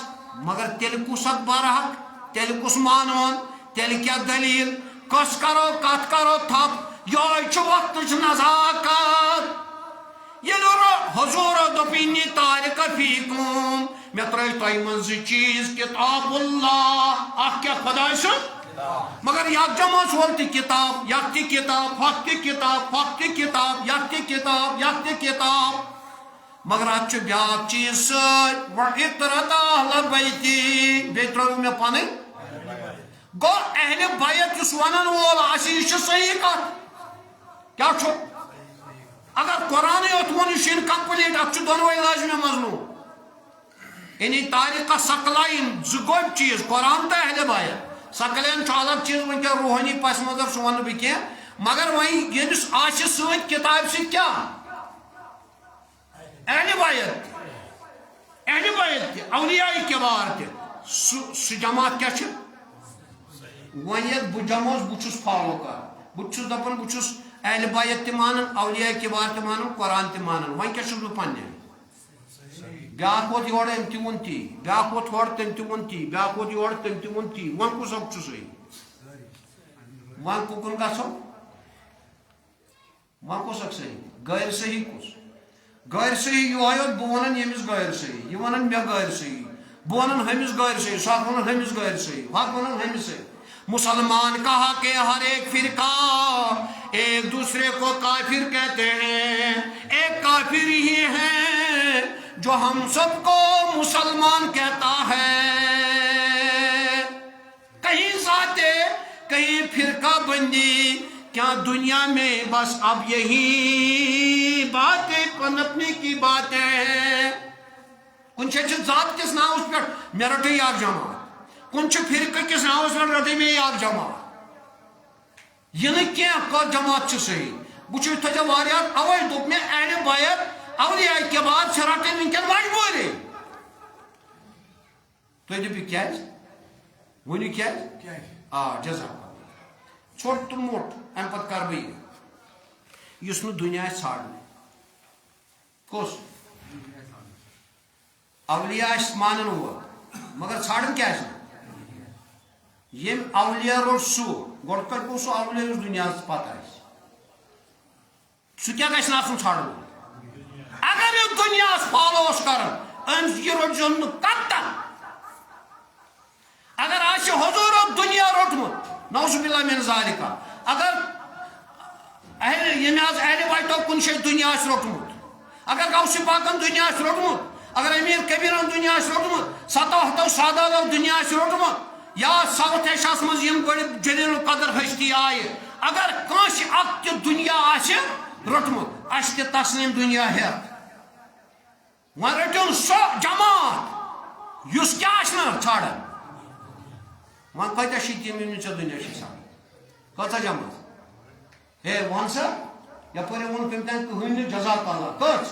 مگر تیٚلہِ کُس اکھ برحق تیٚلہِ کُس مانون تیٚلہِ کیٛاہ دٔلیٖل کۄس کرو کتھ کرو تھپ یہوے چھُ وقتٕچ نزاکت ییٚلہِ حضوٗرو دوٚپ اِنی تارِکَ فیٖکُم مےٚ ترٛٲے تۄہہِ منٛز 2 چیٖز کِتاب اللہ اکھ کیٛاہ خۄداے سُنٛد مگر یکجہ منٛز وول تہِ کِتاب یتھ تہِ کِتاب ہۄتھ تہِ کِتاب ہۄتھ تہِ کِتاب یتھ تہِ کِتاب یتھ تہِ کِتاب مگر اتھ چھُ بیٛاکھ چیٖز سۭتۍ وَاِطْرَتَ أَہْلَ بَیْتِی بیٚیہِ ترٛٲوٕ مےٚ پنٕنۍ گوٚو اہلِ بیت یُس ونن وول آسہِ یہِ چھُ صحیح کتھ کیٛاہ چھُ اگر قرآنٕے یوت ووٚن یہِ چھُنہٕ کمپلیٖٹ اتھ چھُ دۄنوے لازمہِ مضموٗن یعنی تاریخہ سکلاین 2 گۄڈٕ چیٖز قرآن تہٕ اہلِ بیت سکلین چھُ الگ چیٖز وٕنکٮ۪ن روحٲنی پس منظر سُہ ونہٕ بہٕ کینٛہہ مگر وۄنۍ ییٚمِس آسہِ سۭتۍ کِتابہِ سۭتۍ کیٛاہ اہلِ بیت تہِ اولیاء کِبار تہِ سُہ جماعت کیٛاہ چھِ وۄنۍ ییٚلہِ بہٕ جمٲژ بہٕ چھُس فالو کران بہٕ چھُس دپان بہٕ چھُس اہلِ بیت تہِ مانان اولیاء کِبار تہِ مانان قرآن تہِ مانان وۄنۍ کیٛاہ چھُس بہٕ پننہِ بیٛاکھ ووت یورٕ أمۍ تہِ ووٚن تی بیٛاکھ ووت ہورٕ تٔمۍ تہِ ووٚن تی بیٛاکھ ووت یورٕ تٔمۍ تہِ ووٚن تی وۄنۍ کُس اکھ چھُ صحیح وۄنۍ کُکُن گژھو وۄنۍ کُس اکھ صحیح غٲر صحیح کُس غٲر صحیح یِہوے یوت بہٕ ونان ییٚمِس غٲر صحیح یہِ ونان مےٚ غٲر صحیح بہٕ ونان ہُمِس غٲر صحیح سُہ اکھ ونان ہُمِس غٲر صحیح ہُہ اکھ ونان ہُمِس صحیح مسلمان کہا کہ ہر ایک فرقہ ایک دوسرے کو کافر کہتے ہیں ایک کافر ہی ہے جو ہم سب کو مسلمان کہتا ہے کہیں ذاتے کہیں فرقہ بندی کیا دنیا میں بس اب یہی باتیں پنپنے کی باتیں ہیں کن چھِ ذات کس ناوس پہ مےٚ رٹے یاکھ جماعت کن چھُ فرقہٕ کس ناوس پہ رٹے مےٚ یاکھ جماعت یہِ نہٕ کینٛہہ کۄس جماعت چھِ صحیح بہٕ چھُس تھٲیزیو واریاہ اوے دوٚپ مےٚ اہلِ بیت اولیاء کِبار چھِ رٹٕنۍ وٕنکٮ۪ن مجبوٗری تُہۍ دٔپِو کیٛازِ ونی کیا جزاک ژھوٹ تو موٹ ام پتہ کر بہ یس نہ دنیا ژھانڈنے کس اولیاء مانن وول مگر ژھانڈن کیا یم اولیاء روٹ سہ گۄڈٕ کر گوٚو سُہ اولیاء یُس دُنیاہس پتہ آسہِ سُہ کیٛاہ گژھِ نہٕ آسُن ژھانڈن وول اگر یہِ دُنیاہس فالو اوس کران أمِس یہِ روٚٹزِہون نہٕ قطعن اگر آسہِ حضوٗرو دُنیا روٚٹمُت نعوذ باللہ من ذالِکہ اگر ییٚمہِ حظ اہلِ بیتو کُنہِ جایہِ دُنیا آسہِ روٚٹمُت اگر غوثِ پاکن دُنیا آسہِ روٚٹمُت اگر امیر کبیرن دُنیا آسہِ روٚٹمُت ستو ہتو سادالو دُنیا آسہِ روٚٹمُت یا ساوُتھ ایشیاہس منٛز یِم بٔڑۍ جلیل القدر ہستی آیہِ اگر کٲنٛسہِ اکھ تہِ دُنیا آسہِ روٚٹمُت اسہِ تہِ تسلیٖم دُنیا ہٮ۪تھ وۄنۍ رٔٹِن سُہ جماعت یُس کیٛاہ آسہِ نہٕ ژھانڈان وۄنۍ کۭتیاہ چھِ تِم یِم نہٕ ژےٚ دُنیا چھِ ژھانڈان کۭژاہ جماعت ہے وَن سا یپٲرۍ ووٚنُکھ أمۍ تانۍ کٕہٕنۍ نہٕ جزاک اللہ کٔژ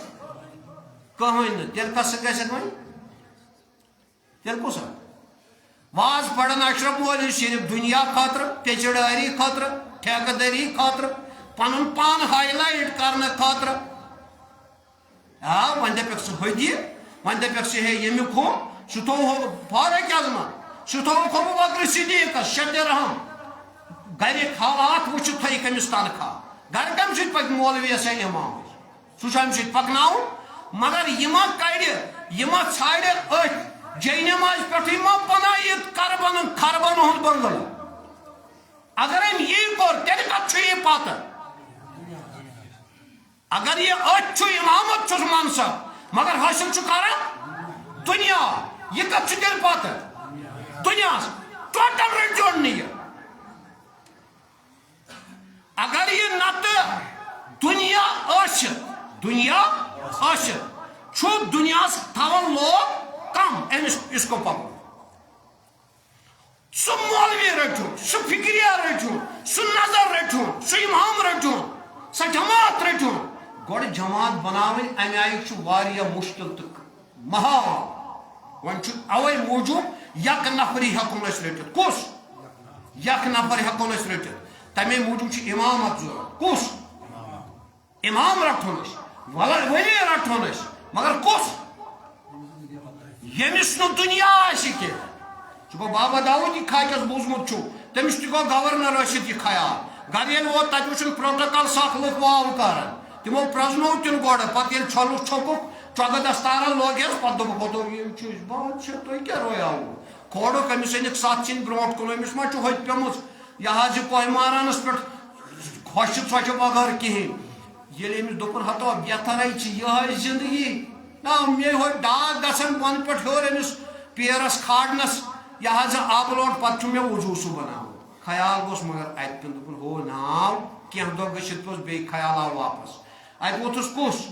کٕہٕنۍ نہٕ تیٚلہِ کس سۭتۍ گژھکھ وۄنۍ تیٚلہِ کُس اکھ واز پران اشرف وول صرف دنیا خٲطرٕ پیچڑٲری خٲطرٕ ٹھیکہٕ دٔری خٲطرٕ پنُن پان ہاے لایٹ کرنہٕ خٲطرٕ وۄنۍ دپکھ ژٕ ہدی وۄنۍ دپکھ ژٕ ہے ییٚمیُک ہُہ سُہ تھوٚو فاروق اعظمن سُہ تھوٚوُکھ ابوٗ بکر صدیٖقس شدِ رحم گرِکۍ حالات وٕچھِتھ تھٲیِکھ أمِس تنخواہ گرِ کمہِ سۭتۍ پکہِ مولویس یا امامس سُہ چھُ امہِ سۭتۍ پکناوُن مگر یہِ ما کڑِ یہِ ما ژھانڈِ أتھۍ جے نماز پٮ۪ٹھٕے ما بنٲیِتھ کربن خربن ہُنٛد بنگلہٕ اگر أمۍ یی کوٚر تیٚلہِ کتھ چھُ یہِ پتہٕ اگر یہِ أتھۍ چھُ امامت چھُس منصب مگر حٲصِل چھُ کران دُنیا یہِ کتھ چھُ تیٚلہِ پتہٕ دُنیاہس ٹوٹل رٔٹۍزِہون نہٕ یہِ اگر یہِ نتہٕ دُنیا ٲسِتھ چھُ دُنیاہس تھاوان لوگ کم أمِس یُس کو پکُن سُہ مولوی رٔٹِہون سُہ فِکرِیا رٔٹِہون سُہ نظر رٔٹِہون سُہ اِمام رٔٹِہون سۄ جماعت رٔٹِہون گۄڈٕ جماعت بناوٕنۍ امہِ آیُک چھُ واریاہ مُشکِل تہٕ محال وۄنۍ چھُ اوے موٗجوٗب یک نفری ہٮ۪کون أسۍ رٔٹِتھ کُس یک نفر ہٮ۪کون أسۍ رٔٹِتھ تمے موٗجوٗب چھُ اِمامت ضروٗرت کُس اِمام رٹہون أسۍ ؤلی رٹہون أسۍ مگر کُس ییٚمِس نہٕ دُنیا آسہِ کینٛہہ سُہ گوٚو بابا داوٗد یہِ کھاکٮ۪س بوٗزمُت چھُ تٔمِس تہِ گوٚو گورنر ٲسِتھ یہِ خیال گرِ ییٚلہِ ووت تتہِ وٕچھُن پروٹوکال سکھ لُکھ واو کران تِمو پرٛزنوو تِم گۄڈٕ پتہٕ ییٚلہِ چھۄلُکھ چھوٚکُکھ چۄگہٕ دستارا لوگیس پتہٕ دوٚپُکھ ہوٚتو یِم چھِ بادشاہ تُہۍ کیٛاہ رویاوُ کھولُکھ أمِس أنِکھ ستھ سِنۍ برونٛٹھ کُن أمِس ما چھُ ہوٚتہِ پیوٚمُت یہِ حظ یہِ کوہِ مارانس پٮ۪ٹھ خۄشہِ ژۄچہِ بغٲر کِہیٖنۍ ییٚلہِ أمِس دوٚپُن ہتو بہترے چھِ یِہے زندگی نا مے ہوٚتہِ داغ گژھان بۄنہٕ پٮ۪ٹھ ہیوٚر أمِس پیرس کھالنس یہِ حظ یہِ آبہٕ لوٹ پتہٕ چھُ مےٚ وضوٗ سُہ بناوُن خیال گوٚژھ مگر اتہِ پیوٚن دوٚپُن ہو ناو کینٛہہ دۄہ گٔژھِتھ پیوٚس بیٚیہِ خیال آو واپس اتہِ ووتُس کُس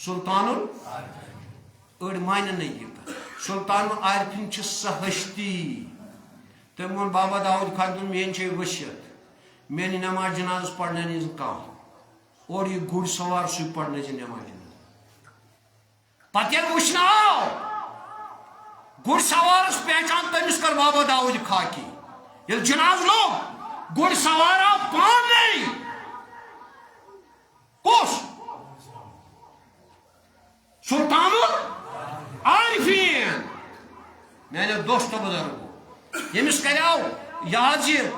سلطانُل أڑۍ مانن نہٕ یہِ سلطانُل عارفیٖن چھِ سۄ ہستی تٔمۍ ووٚن بابا داوٗد خان دوٚپ میٲنۍ چھے ؤصیت میانہِ نماز جنازس پرنٲوِزِ نہٕ کانٛہہ اور یہِ گُرۍ سوار سُے پرنٲوزِ نماز جنازٕ پتہٕ ییٚلہِ وٕچھنہٕ آو گُرۍ سوارس پہچان تٔمِس کٔر بابا داوٗد خاکی ییٚلہِ جنازٕ لوگ گُرۍ سوار آو پانے کُس سلطانُل عارفیٖن میانیو دوستو بُزرگو ییٚمِس کریاو یہِ حظ یہِ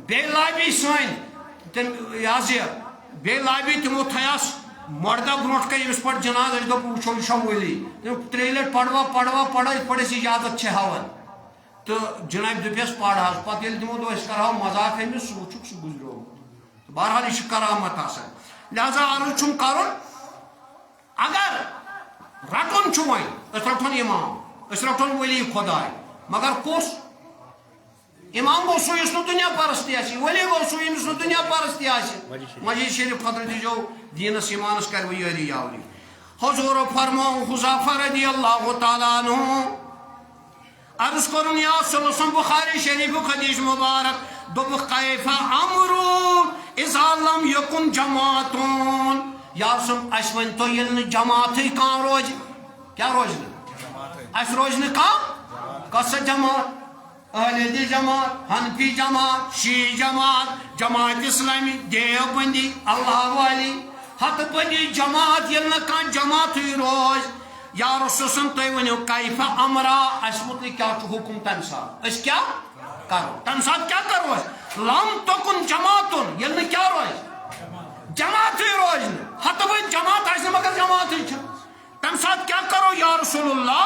بیٚیہِ لابی سٲنۍ تٔمۍ یہِ حظ یہِ بیٚیہِ لابی تِمو تھایس مردہ برونٛٹھ کَنہِ ییٚمِس پتہٕ جنازٕ اَسہِ دوٚپ وٕچھو یہِ چھا ؤلی تٔمۍ ترٛیٚیہِ لٹہِ پڑوا یِتھ پٲٹھۍ أسۍ اجازت چھِ ہاوان تہٕ جنابِ دوٚپیس پر حظ پتہٕ ییٚلہِ تِمو دوٚپ أسۍ کرہاو مزاق أمِس سُہ وٕچھُکھ سُہ گُزریومُت بہرحال یہِ چھِ کرامت آسان لہذا عرض چھُم کرُن اگر رٹُن چھُ وۄنۍ أسۍ رٹہون اِمام أسۍ رٹہون ؤلی خۄداے مگر کُس اِمام گوٚو سُہ یُس نہٕ دُنیا پرستی آسہِ ؤلی گوٚو سُہ ییٚمِس نہٕ دُنیا پرستی آسہِ مسجد شریف خٲطرٕ دیٖزیو دیٖنس ایٖمانس کرِوٕ یٲری یاوری حضوٗرو فرموو حُذافہ رضی اللہ تعالیٰ عنہ عرض کوٚرُن یا صلی اللہ علیہ وسلم بخاری شریفُک حدیث مبارک دوٚپُکھ کیفہ امرُ اذا لم یکُن جماعتُن یا صٲب اَسہِ ؤنۍتو ییٚلہِ نہٕ جماعتٕے کانٛہہ روزِ کیٛاہ روزِ نہٕ اَسہِ روزِ نہٕ کانٛہہ کۄس سا جماعت اہل حدیث جماعت، حنفی جماعت، شیعہ جماعت، جماعت اسلامی، دیوبندی، اللہ والی، حق بندی جماعت یل نہ کان جماعت روز یا رسول تھی ونو کیف امرا اس متعلق کیا حکم تمہ سات اس کیا کرو تمہ سات کیا کرو لم تکن جماعتن یل نہ کیا روز جماعت روز حق بند جماعت آس مگر جماعت تمہ سات کیا کرو یا رسول اللہ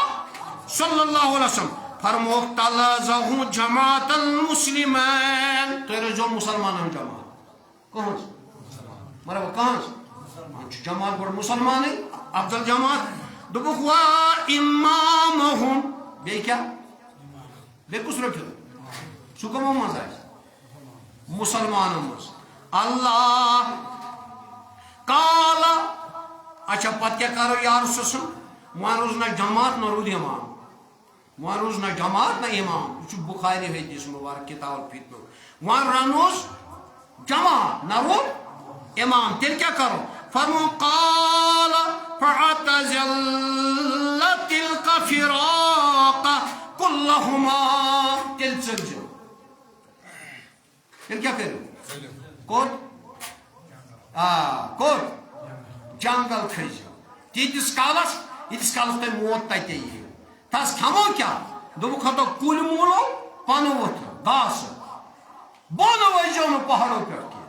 صلی اللہ علیہ وسلم فرموک تلازہو جماعت المسلمین تو رجو مسلمان جماعت کہاں مرحبا کہاں جماعت بڑھ مسلمان افضل جماعت دبوک وا امامہم بے کیا بے کس رکھو سکمہ مزا ہے مسلمان مز اللہ کالا اچھا پت کیا کرو یا رسول اللہ وہاں روز نہ جماعت نہ رود امام وہاں روز نہ جماعت نہ امام یہ بخاری حدیث مبارک کتاب الفتن وہاں رانوز جماعت نہ رود امام تیل کیا کرو فرمو قال فاعتزلت تلك فراق كلهما تیل سجو تیل کیا کرو کوت کوت جنگل کھجو تیتس کالس تے موت تیتے یہ تاس کھمو کیا دو کھتو کل مولو پانو وتھو گاس بونو وجو نو پہاڑو پر کیا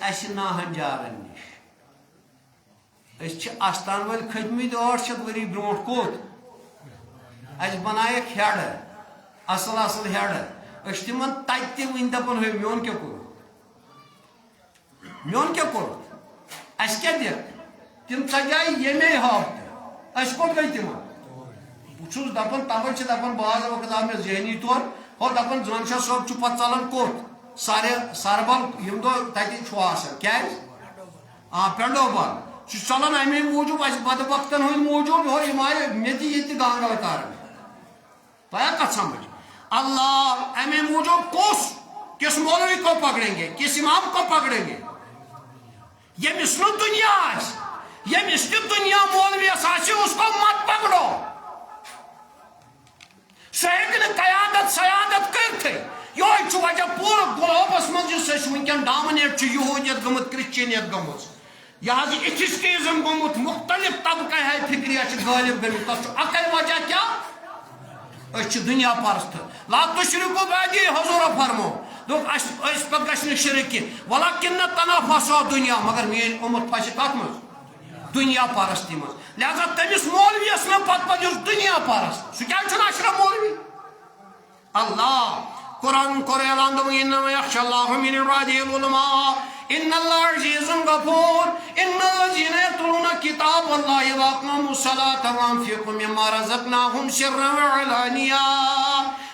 اش ناہن جارن نش اس آستان ول کھتمت 800 وری برونٹ کوت اس بنائک ہیڈ اصل اصل ہیڈ اس تمن تتہ ون دپن ہے میون کیا کور میون کیا کور اس کیا دیکھ تم سجائے یمے ہاف اس کو گئی تم بچوس دپن تمن چھ دپن بعض وقت آو مے ذہنی طور ہو دپن زانشاہ صاحب چھ پت چلان کوت سارے ساربل یم دو تتہ چھ آسان کیا پینڈو بال چھ چلان امی موجود اس بد وقتن ہند موجود ہو ہمارے میتی یہ گانگل کارن تیا کت سمجھ اللہ امی موجود کس مولوی کو پکڑیں گے کس امام کو پکڑیں گے یمس نو دنیا یمس تہ دنیا مولویس اس کو مت پکڑو سہ ہیکہ قیادت سیادت کرتے یہ وجہ پورا گلوبس مز ونکن ڈامنیٹ یہودیت گمت کرسچینیت گمت یہ ایتھسٹزم گومت مختلف طبقہ ہے فکریہ غالب گمت تک اکے وجہ کیا اس دنیا پرست لا تشرکو بعدی حضور فرمو دوک اس پہ گھن شرک کی ولکن تنافسو دنیا مگر میری امت پھس کت مز دنیا پرستی مز لہذا تمس مولویس نا پت پہ دنیا پرست سہ کیا اشرف مولوی اللہ قرآن کور اعلان دوم انما یخشى الله من عباده العلماء ان الله عزیز غفور ان الذين يتلون كتاب الله واقاموا الصلاة وانفقوا مما رزقناهم سرا وعلانيا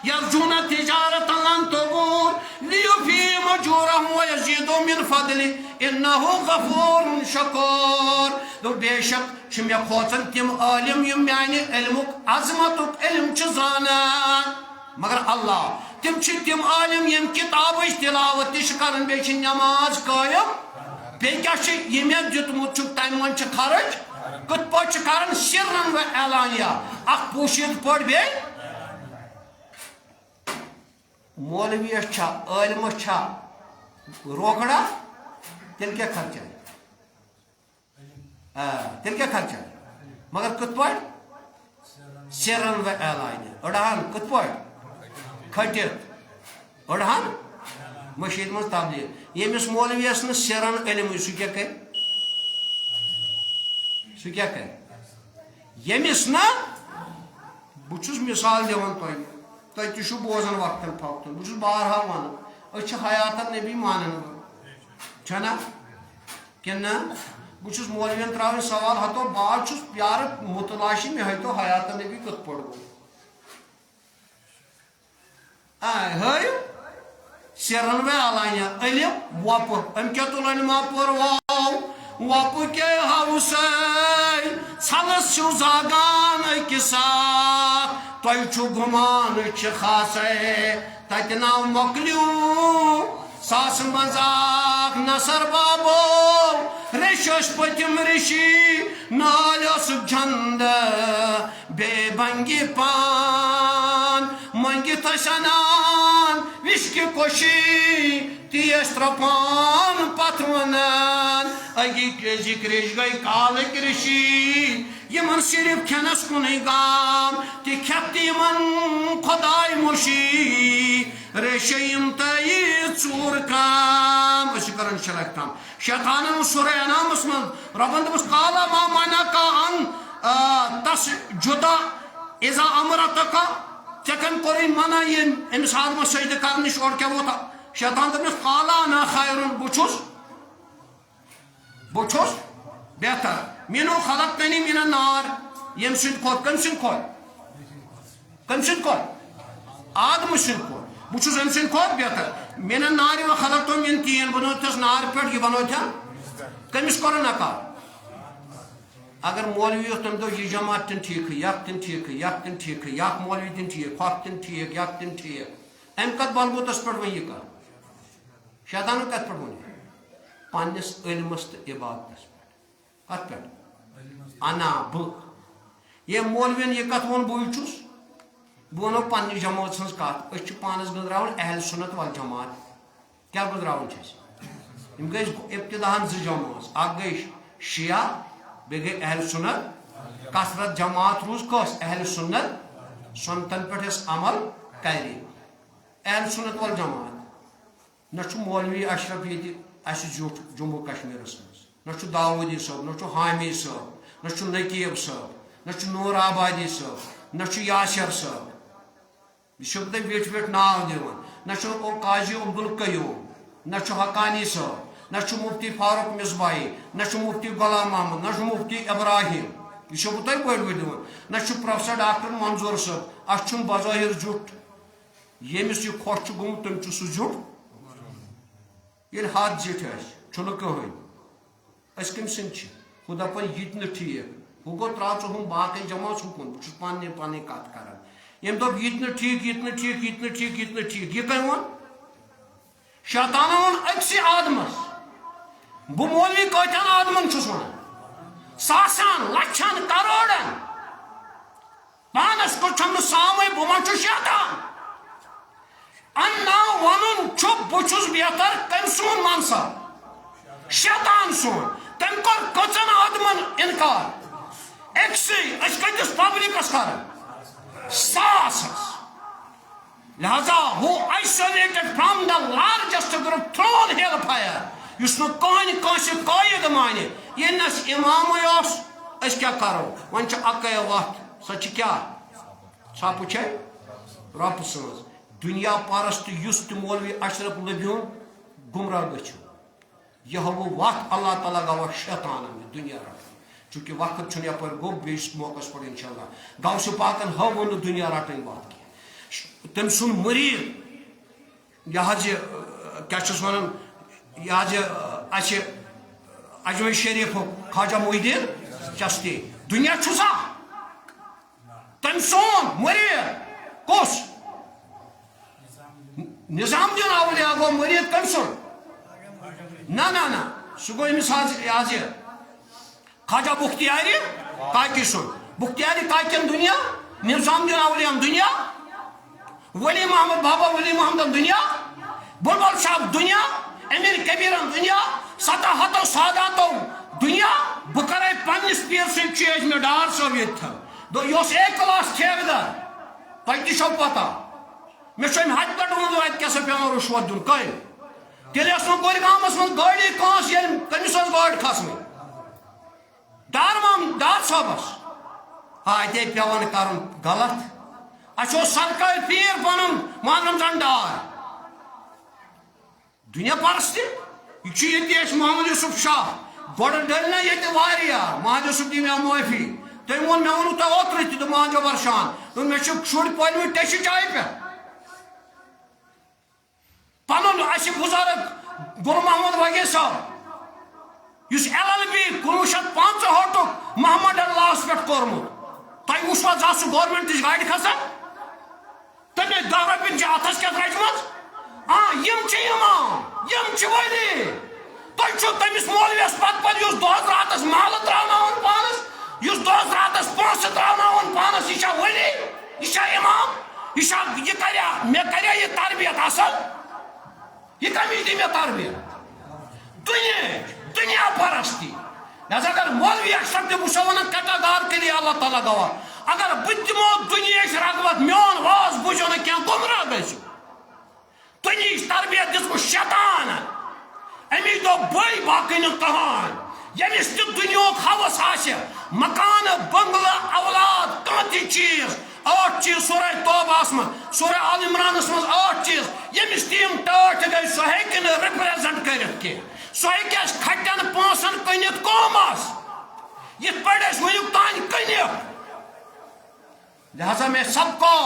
يرجون تجارة لن تبور ليوفيهم اجورهم ويزيدوا من فضله انه غفور شكور دو بے شک چھ مے کھوژن تم عالم یم میانہ علمک عظمتک علم چھ زانان مگر اللہ تم چھ تم عالم یم کتاب تلاوت تہ کران بے چھ نماز قائم بے کیا چھ یمے دتمت چھ تم من چھ خرچ کت پہ چھ کران سرن و اعلانیہ اخ پوشید پڑ بے مولویس چھا عالمس چھا روکڑا تیل کیا خرچہ تیل کیا خرچہ مگر کت پہ سرن و اعلانیہ اڑان کت پہ کھٹت اڑان مشید من تبلیغ یمس مولویس نا سرن علم سہ کیا کر سہ کیا کر یمس نا بچس مثال دان تہ تہ بوزان وقتاً فوقتاً بچس بارہا ون اچھ حیات نبی مانن چھنا کن بچس مولوین تراون سوال ہتو بعد چھس پیار متلاشی میں ہتو حیات نبی کت پڑ گو ہے سرن و علانیہ علم وپر ام کیا تلن ما پر وپ کے ہوسے ثلس چھو زاگان اکہ ساتھ تہ چھو گمان چھ خاصے تتہ ناو مکلیو ساس مزاق نہ نصر بابو ریشش پتم رشی نالیس جھند بے بنگی پان منگی تشنان وشک کشی تیس ترپان پتونان اگی کریزی کریش گئی کالک رشی یمن صرف کھنس کنی گام تی کھپتی من خدای مرشی ریشیم تایی چور کام اسی کرن شلک کام شیطانن سورہ انام اسمن ربن دمس قالا ما منکا ان تس جدا اذا امرتکا چکن قرین منع ین امس آدم سجدہ کرنش اور کیا ہوتا شیطان دمس قالا نا خیرن بچوس بہتر مینو خلقتنی من النار یم سند کھوت کم سند کھوت آدم سند کھوت بچوس ام سند کھوت بہتر من النار و خلقتو من تین بنوتس نار پٹ یہ بنوتیا کمس کور نکار اگر مولوی تم دو یہ جماعت تن ٹھیک یک تن ٹھیک یک تن ٹھیک یک مولوی تن ٹھیک ہک تن ٹھیک یک تن ٹھیک ام کت بلبوتس پٹ ون یہ کر شیطان کت پٹ ون پانس علمس تو عبادتس پہ کت پہ انا بہ یہ مولوین یہ کت ون بہس بہ ونو پنہ جماعت سن کت اس پانس گندراون اہل سنت وال جماعت کیا گندراون یم گئی ابتداء زٕ جماعت اکھ گئی شیعہ بی گئی اہل سنت کثرت جماعت روز کس اہل سنت سنتن پہ عمل کر اہل سنت وال جماعت نہ مولوی اشرف یہ اس زیوٹ جموں کشمیرس مز نہ داودی صٲب نہ حامی صٲب نہ نقیب صٲب نہ نور آبادی صٲب نہ یاسر صٲب یہ تھی ویٹ ویٹ ناو دِوان نہ قاضی عبدالقیوم نہ حقانی صٲب نہ مفتی فاروق مصباحی نہ مفتی غلام محمد نہ مفتی ابراہیم یہ بہ تھی بڑ بڑ دِوان نہ پروفیسر ڈاکٹر منظور صٲب اس بظاہر جُٹ یمس یہ خوش گوٚمُت تم سہ جُٹ یل ہاتھ زٹ کہین اس کم سن ہو دپان یہ ٹھیک ہو گو ترا ثم باقی جماعت ہکن بہت پانی کت کر یم دپ یہ ٹھیک یہ ٹھیک یہ ٹھیک یہ ٹھیک یہ کم ون شیطان ون اکسی آدمس بہ مولوی کتن آدمن چھس ونان ساسان لچھن کروڑن پانس کو چھم سامے بہ من شیطان انا ون بہس بہتر کم سون منصب شیطان سون تم کور کچن آدمن انکار اکسی اس کتس پبلکس کر ساسس لہذا who isolated from the largest group thrown hellfire یس نو کہن کانس قائد مانے یہ نس امام یوس اس کیا کرو ون اکے وقت سو کیا ثپ چھ رب سنز دنیا پرست یس تہ مولوی اشرف لبیون گمراہ گچھو یہ ہو وقت اللہ تعالیٰ گو شیطان دنیا رٹ چونکہ وقت چھن یپر گو بیس موقع پر انشاءاللہ گو سے پاکن ہو ون دنیا رٹن وات کی تم سن مرید یہ کیا ون یہ اجمیر شریف خواجہ محی الدین چشتی دنیا چھسا تم سون مرید کس نظام الدین اولیاء گو مرید کم سن نہ سہ گو امس آج خواجہ بختیاری کاکی سن بختیاری کاکین دنیا نظام الدین اولیاء دنیا ولی محمد بابا ولی محمد دنیا بلبل صاحب دنیا امیر کبیرن دنیا سطح ہتو ساداتو دنیا بہ کرے پنس پیر سن چیز میں ڈار صاحب یہ اس اے کلاس ٹھیکدار تہ تہ چھو پتہ مے چھو حج پہ ات کیسے پیوان رشوت دن کئی تیل اس گورگامس من گاڑی کانس یل تمس گاڑ کھسم ڈار صاحبس ہاں تے پیوان کرن غلط اچھو سرکاری پیر پنن مانم زن ڈار دنیا پرستی یہ محمد یوسف شاہ گوڑ ڈلنا یہ محمد یوسف دی میں معافی تم ون مے ونو تہ اوتر تہ مان جو برشان تو مے شر پلم ٹیش چائے پہ پنن اس بزرگ گل محمد وگے صاحب اس LLB 1965 محمد اللہ پہ کورمت تہ وچھوا زا سہ گورمنٹ گاڑی کھسان تمے 10 رۄپیہِ اتھس کیٛاہ درٛجمژ یم امام یم ولی یہ کریا میں کریا یہ تربیت اصل یہ کمی دی میں تربیت دنیا پرستی لہذا اگر مولوی اکثر تہ وچھو ونان کٹاگار کے لیے اللہ تعالیٰ گواہ اگر بہ دمو دنیاچ رغبت میون واز بوزو نا کیا گمراہ گژھو دنیاچ تربیت دژمٕژ شیطان امی دو بٔے باقٕے نہٕ کٕہٲنۍ ییٚمِس تہِ دُنیہُک ہوس آسہِ مکانہٕ بنگلہٕ اولاد کانٛہہ تہِ چیٖز 8 چیٖز سورہ توبہس منٛز سورہ آل عمرانس منٛز 8 چیٖز ییٚمِس تہِ یِم ٹٲٹھۍ گٔے سُہ ہیٚکہِ نہٕ رِپرٛیزنٹ کٔرِتھ کینٛہہ سُہ ہیٚکہِ اَسہِ کھٹٮ۪ن پونٛسن کٕنِتھ قومس یِتھ پٲٹھۍ أسۍ وٕنیُک تانۍ کٕنِکھ لہذا میں سب کو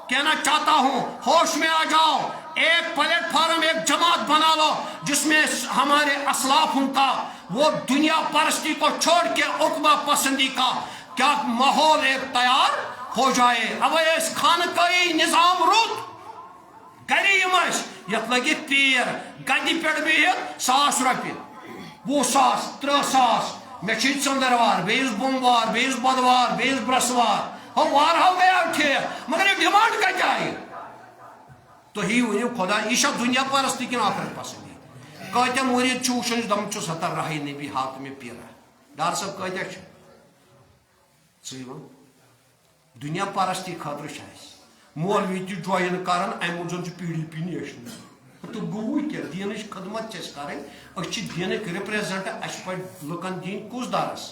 کہنا چاہتا ہوں ہوش میں آ جاؤ ایک پلیٹ فارم ایک جماعت بنا لو جس میں ہمارے اسلاف کا وہ دنیا پرستی کو چھوڑ کے عقبہ پسندی کا کیا ماحول ایک تیار ہو جائے اب اس خانقاہی نظام رود غریم یت لگت پیر گدی پہ بہت 100 روپیہ 20,000 30,000 میں ژندروار بیس بوموار بیس بدوار بیس برسوار ہم وار ہو گیا ٹھیک مگر یہ ڈیمانڈ کت آئی تو ہی ونیو خدا یہ دنیا پرستی کن آخرت پسندی کتیا مرید چوشن دم چھ 70 راہ نبی حاتم پیرا ڈار صاحب کتیا ثی دنیا پرستی خاطر مولوی تہ جوائن کران ام موجود پی ڈی پی نیشن تو گو کیا دینچ خدمت چھ کریں اس دینک ریپریزنٹ اس پہ لکن دین کس دارس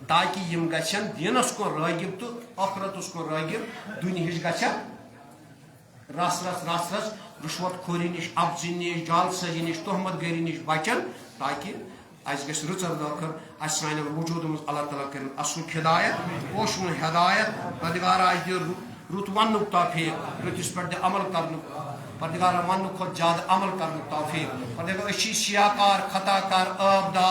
تاکہ یم گھن دینس کو راغب تو آخرتس کو راغب دنہچ گھن رس رس رس رس رشوت خوری نش افزی نش جال سازی نش تہمت گری نش بچن تاکہ اس گھس رچر داخر اس سان وجود مز اللہ تعالیٰ کرن اصل ہدایت پوشون ہدایت پردگار آج دی رت ون توفیق رتس پہ عمل کرن پردگار ون کھت زیادہ عمل کرن توفیق پردگار اچھی سیاہ کار خطا کار آب دار